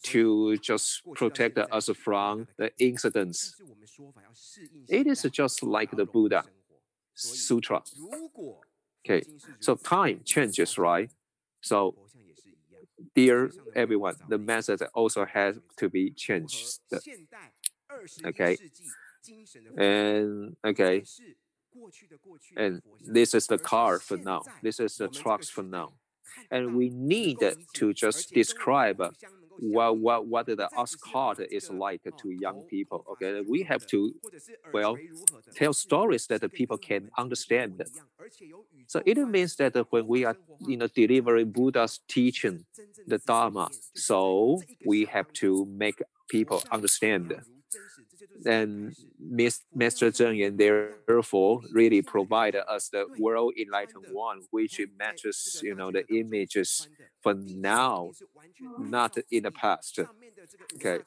to just protect us from the incidents. It is just like the Buddha Sutra. Okay, so time changes, right? So, dear everyone, the method also has to be changed. Okay, and okay, and this is the car for now. This is the trucks for now, and we need to just describe what the ox cart is like to young people. Okay, we have to tell stories that the people can understand. So it means that when we are delivering Buddha's teaching, the Dharma, so we have to make people understand. And Master Zheng Yan therefore really provided us the world enlightened one, which matches the images for now, not in the past. Okay,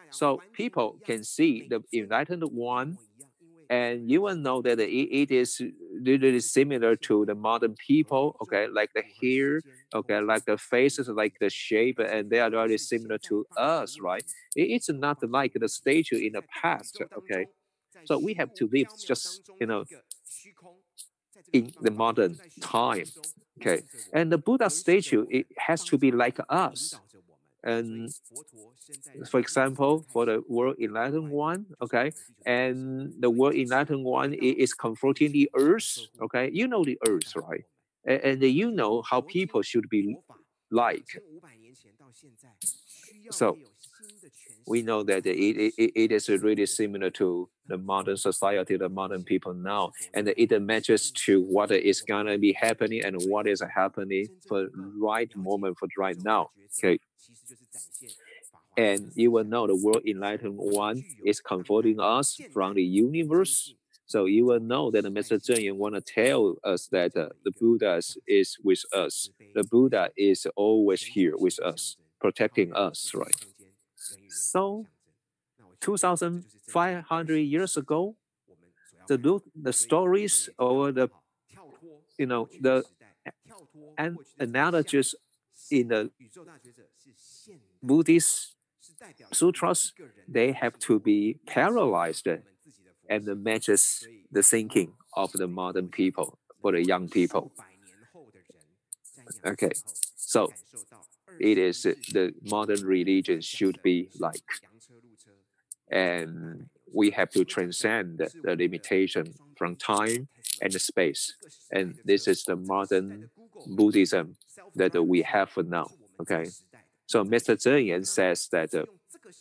so people can see the enlightened one, and you will know that it is really similar to the modern people. Okay, like the hair, okay, like the faces, like the shape, and they are really similar to us, right? It's not like the statue in the past. Okay, so we have to live just in the modern time. Okay, and the Buddha statue, it has to be like us. And for example, for the world enlightened one, okay, and the world enlightened one is comforting the earth, okay, the earth, right? And you know how people should be like. So we know that it is really similar to the modern society, the modern people now, and it matches to what is gonna be happening and what is happening for right moment for right now. Okay. And you will know the world enlightened one is comforting us from the universe. So you will know that Mr. Zheng want to tell us that the Buddha is with us. The Buddha is always here with us, protecting us, right? So 2,500 years ago, the stories or the analogies in the Buddhist sutras, they have to be paralyzed and matches the thinking of the modern people for the young people. Okay, so it is the modern religion should be like, and we have to transcend the limitation from time and space, and this is the modern Buddhism that we have for now. Okay, so Mr. Zheng says that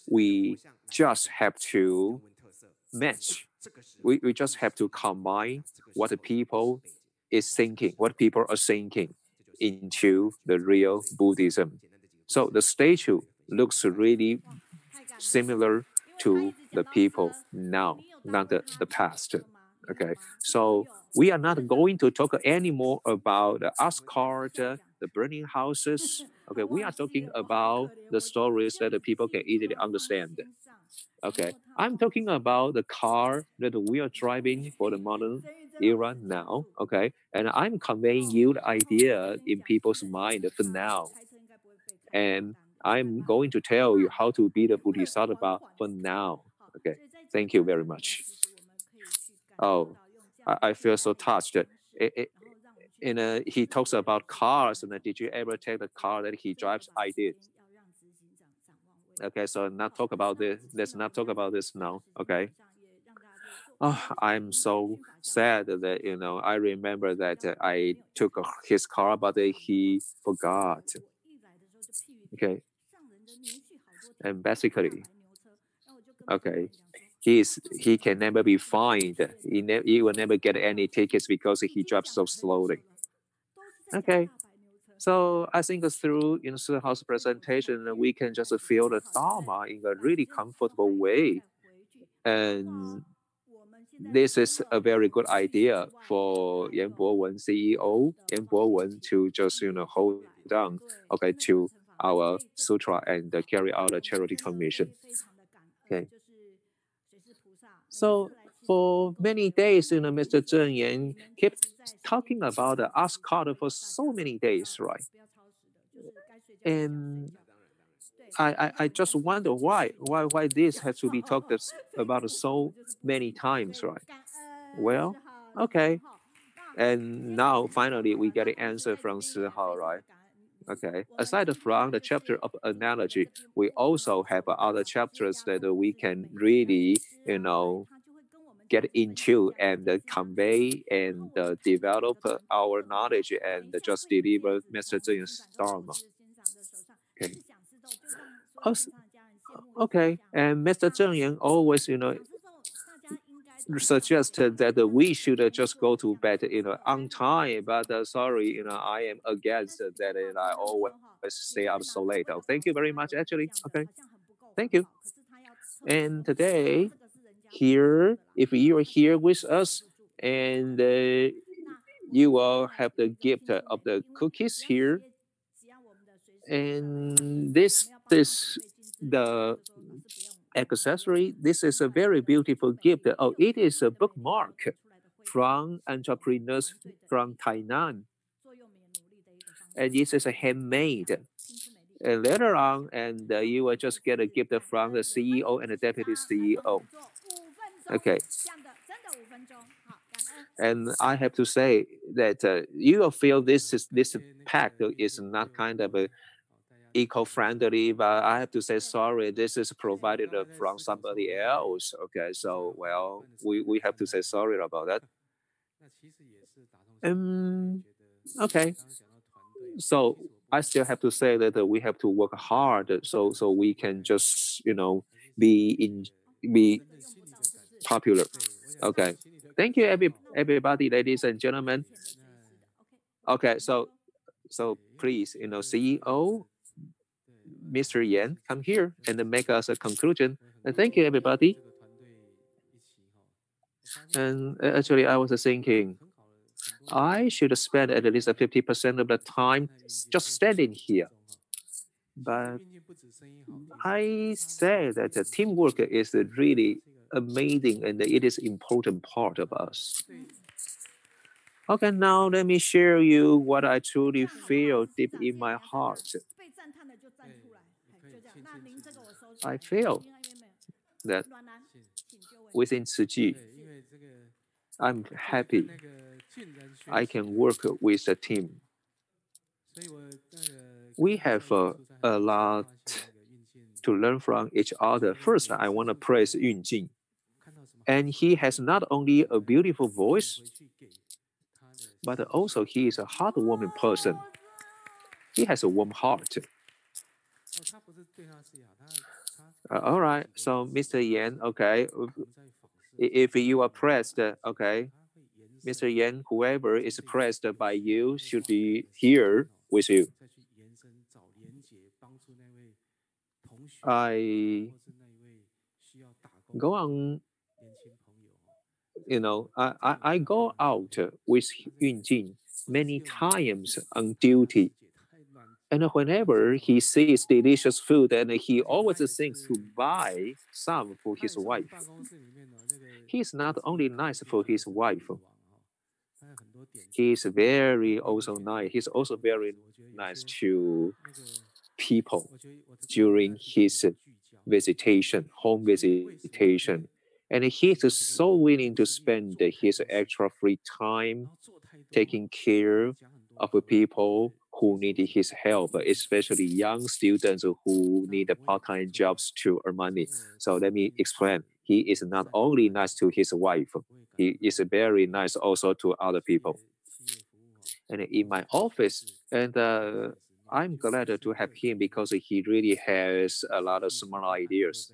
we just have to match. We just have to combine what the people is thinking, what people are thinking, into the real Buddhism. So the statue looks really similar to the people now, not the past. Okay, so we are not going to talk anymore about the Asgard, the burning houses. Okay, we are talking about the stories that the people can easily understand. Okay, I'm talking about the car that we are driving for the modern era now. Okay, and I'm conveying you the idea in people's mind for now. And I'm going to tell you how to be the Bodhisattva for now. Okay, thank you very much. Oh, I feel so touched. He talks about cars, and did you ever take the car that he drives? I did. Okay, so not talk about this. Let's not talk about this now. Okay. Oh, I'm so sad that I remember that I took his car, but he forgot. Okay, and basically, okay, he can never be fined. He will never get any tickets because he drives so slowly. Okay. So I think through Sihao's presentation, we can just feel the Dharma in a really comfortable way. And this is a very good idea for Bowen CEO, Bowen, to just hold on, okay, to our sutra and carry out a charity commission. Okay. So for many days, Mr. Zheng Yan kept talking about the Asgard for so many days, right? And I just wonder why this has to be talked about so many times, right? Well, okay. And now finally we get an answer from Sihao, right? Okay. Aside from the chapter of analogy, we also have other chapters that we can really, get into and convey and develop our knowledge and just deliver Mr. Zheng's Dharma. Okay. Okay. And Mr. Zheng always, suggested that we should just go to bed, on time. But sorry, I am against that, and I always stay up so late. Oh, thank you very much. Actually, okay, thank you. And today, here, if you are here with us, and you will have the gift of the cookies here, and this is the accessory. This is a very beautiful gift. Oh, it is a bookmark from entrepreneurs from Tainan. And this is a handmade. And later on, and you will just get a gift from the CEO and the deputy CEO. Okay. And I have to say that you will feel this pack is not kind of a eco-friendly, but I have to say sorry, this is provided from somebody else. Okay, so well, we have to say sorry about that. Okay. So I still have to say that we have to work hard so we can just be in be popular. Okay. Thank you everybody, ladies and gentlemen. Okay, so please, CEO Mr. Yan, come here and then make us a conclusion. And thank you everybody. And actually I was thinking I should spend at least 50% of the time just standing here. But I say that the teamwork is really amazing and it is important part of us. Okay, now let me share you what I truly feel deep in my heart. I feel that within Tzu I'm happy I can work with a team. We have a lot to learn from each other. First, I want to praise Yunjing. And he has not only a beautiful voice, but also he is a heartwarming person. He has a warm heart. All right, so Mr. Yan, okay, if you are pressed, okay, Mr. Yan, whoever is pressed by you should be here with you. I go on, I go out with Yunjing many times on duty. And whenever he sees delicious food, and he always thinks to buy some for his wife. He's not only nice for his wife, he's very also nice. He's also very nice to people during his visitation, home visitation. And he's so willing to spend his extra free time taking care of people who need his help, especially young students who need part-time jobs to earn money. So let me explain. He is not only nice to his wife, he is very nice also to other people. And in my office, and I'm glad to have him because he really has a lot of smart ideas.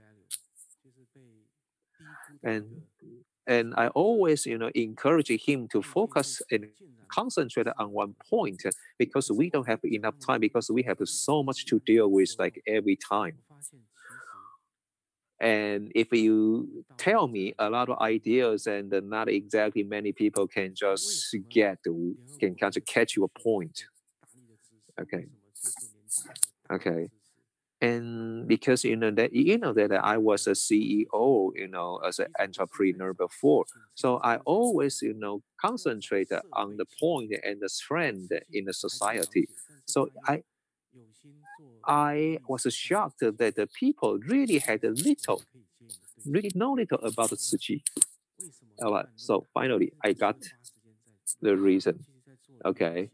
And I always, encourage him to focus and concentrate on one point because we don't have enough time because we have so much to deal with like every time. And if you tell me a lot of ideas and not exactly many people can just can kind of catch your point. Okay. Okay. And because that I was a CEO, as an entrepreneur before, so I always concentrate on the point and the strength in the society. So I was shocked that the people really had really know little about Tzu Chi. All right, so finally I got the reason. Okay,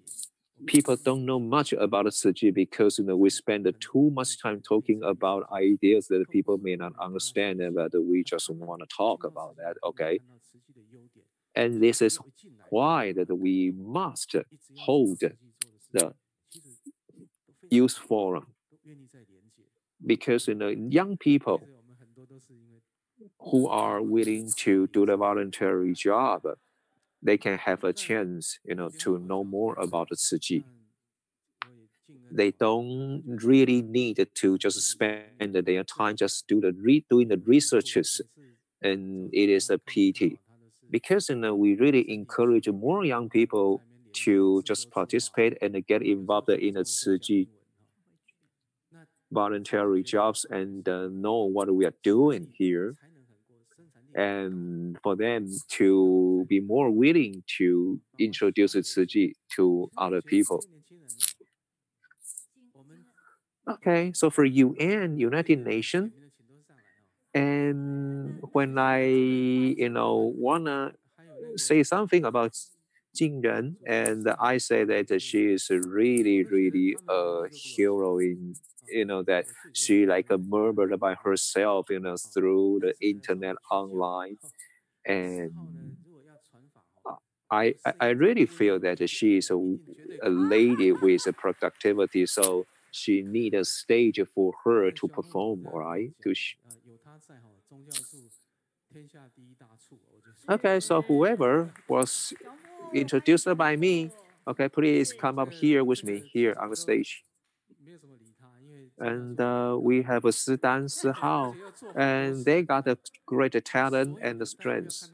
people don't know much about Tzu Chi because we spend too much time talking about ideas that people may not understand, but we just want to talk about that. Okay, and this is why that we must hold the youth forum because young people who are willing to do the voluntary job, they can have a chance, to know more about the Tzu Chi. They don't really need to just spend their time just doing the researches, and it is a pity because we really encourage more young people to just participate and get involved in the Tzu Chi voluntary jobs and know what we are doing here, and for them to be more willing to introduce Tzu Chi to other people. Okay, so for UN, United Nations, and when I, wanna say something about Jing Ren, and I say that she is really, really a hero in, that she like murmured by herself, through the internet online, and I really feel that she is a lady with a productivity, so she need a stage for her to perform, right? Okay, so whoever was introduced by me, okay, please come up here with me here on the stage. And we have a Sidan Sihao, and they got a great talent and strength.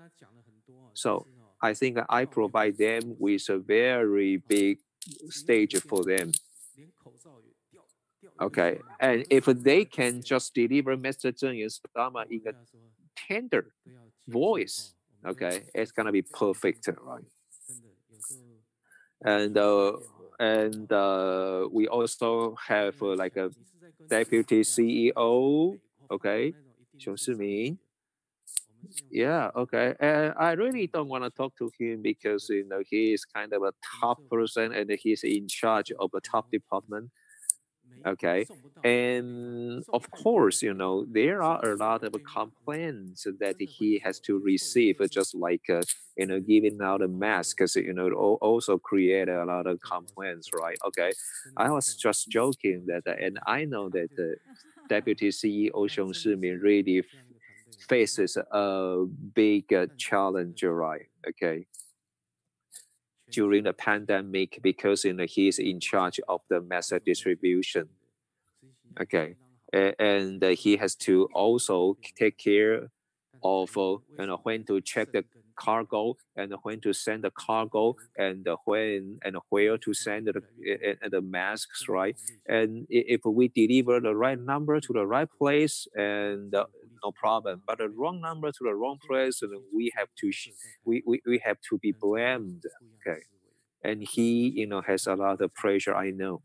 So I think I provide them with a very big stage for them. Okay, and if they can just deliver Master Zheng Yan's Dharma in a tender voice, okay, it's gonna be perfect, right? And we also have like a deputy CEO, okay, Xiong Shimin. Yeah, okay. And I really don't want to talk to him because he is kind of a top person and he's in charge of a top department. Okay. And of course, there are a lot of complaints that he has to receive, just like, giving out a mask, also create a lot of complaints, right? Okay. I was just joking that, and I know that the Deputy CEO Xiong Shimin really faces a big challenge, right? Okay. During the pandemic, because he's in charge of the mass distribution. Okay, and he has to also take care of when to check the cargo and when to send the cargo and when and where to send the masks, right? And if we deliver the right number to the right place, and no problem, but the wrong number to the wrong place, and we have to we have to be blamed. Okay, and he has a lot of pressure, I know.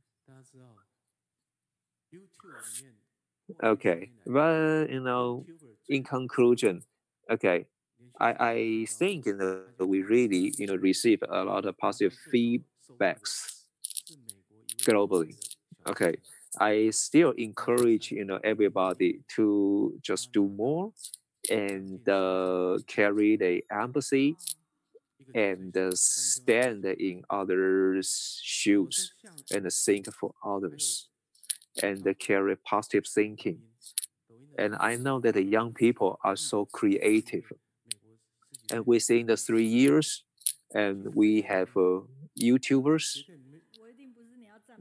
Okay, but in conclusion, okay, I think we really receive a lot of positive feedbacks globally. Okay, I still encourage everybody to just do more and carry the empathy and stand in others' shoes and think for others and carry positive thinking. And I know that the young people are so creative. And within the 3 years, and we have YouTubers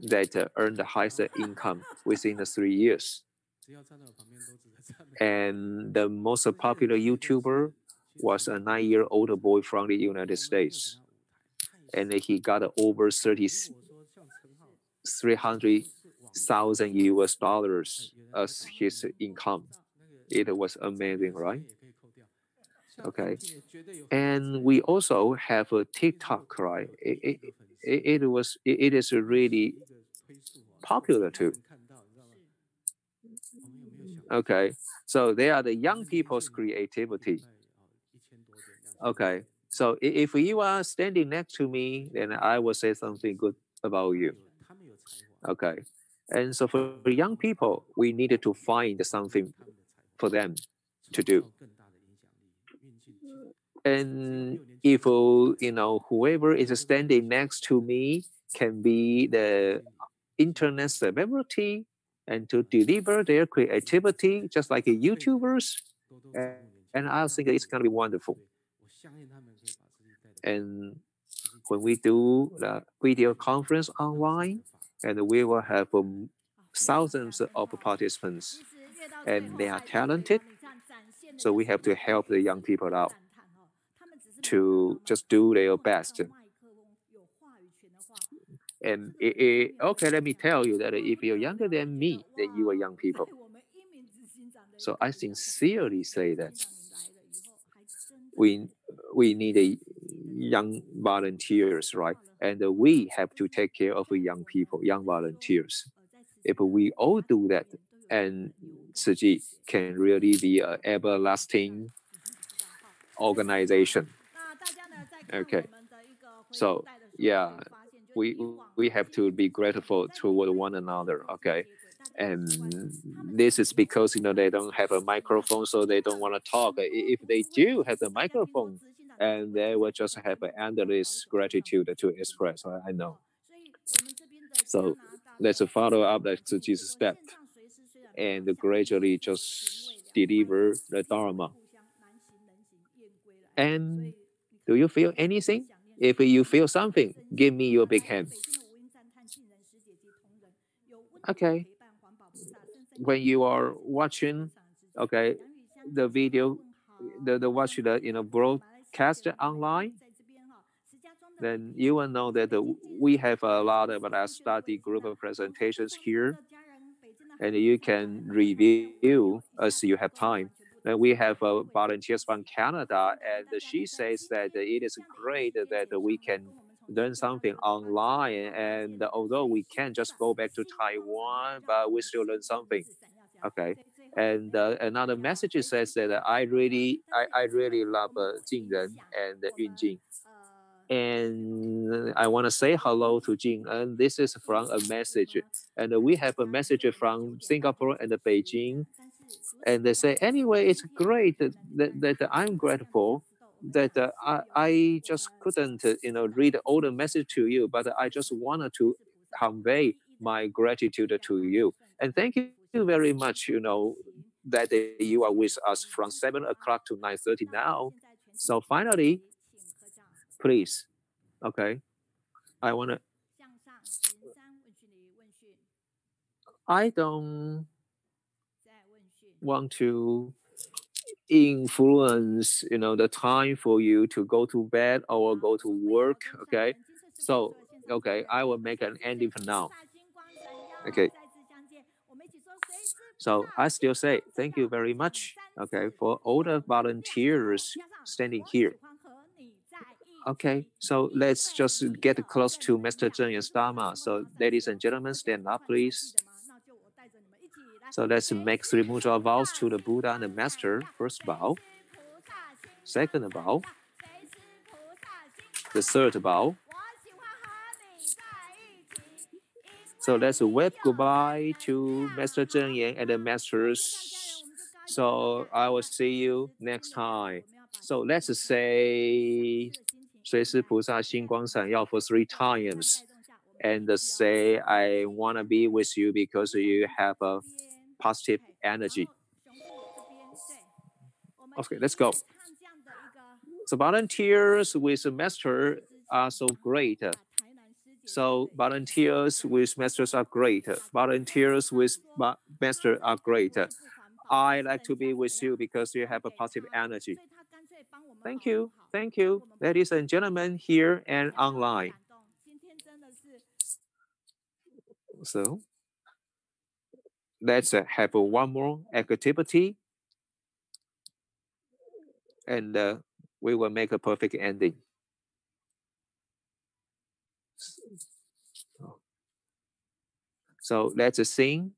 that earn the highest income within the 3 years. And the most popular YouTuber was a 9-year-old boy from the United States. And he got over 300,000 US dollars as his income. It was amazing, right? Okay. And we also have a TikTok, right? It is really popular too. Okay. So they are the young people's creativity. Okay. So if you are standing next to me, then I will say something good about you. Okay. And so for young people, we needed to find something for them to do. And if whoever is standing next to me can be the internet celebrity and to deliver their creativity just like YouTubers, and I think it's gonna be wonderful. And when we do the video conference online, and we will have thousands of participants, and they are talented, so we have to help the young people out to just do their best. And okay, let me tell you that if you're younger than me, then you are young people. So I sincerely say that we need a young volunteers, right? And we have to take care of young people, young volunteers. If we all do that, and Tzu Chi can really be an everlasting organization. Okay. So yeah, we have to be grateful toward one another. Okay. And this is because they don't have a microphone, so they don't want to talk. If they do have the microphone, and they will just have an endless gratitude to express. I know. So let's follow up that Jesus step and gradually just deliver the Dharma. And do you feel anything? If you feel something, give me your big hand. Okay. When you are watching, okay, the video, the watch the broadcast online, then you will know that we have a lot of study group of presentations here, and you can review as you have time. Then we have volunteers from Canada, and she says that it is great that we can learn something online, and although we can't just go back to Taiwan, but we still learn something. Okay. And another message says that I really love Jingren and Yunjing. And I want to say hello to Jing. And this is from a message. And we have a message from Singapore and Beijing. And they say, anyway, it's great that I'm grateful that I just couldn't, read all the message to you, but I just wanted to convey my gratitude to you. And thank you very much, that you are with us from 7 o'clock to 9:30 now. So finally, please, okay, I don't want to influence, the time for you to go to bed or go to work, okay? So, okay, I will make an ending for now. Okay. So I still say thank you very much, okay, for all the volunteers standing here. Okay, so let's just get close to Master Zheng and Dharma. So ladies and gentlemen, stand up, please. So let's make 3 mudra vows to the Buddha and the Master. First bow, second bow, the third bow. So let's wave goodbye to Master Zheng Yan and the Masters. So I will see you next time. So let's say 随师菩萨星光闪耀 for 3 times. And say, I want to be with you because you have a positive energy. Okay, let's go. So volunteers with the master are so great. So volunteers with masters are great. Volunteers with master are great. I like to be with you because you have a positive energy. Thank you. Thank you, ladies and gentlemen here and online. So let's have one more activity, and we will make a perfect ending. So let's sing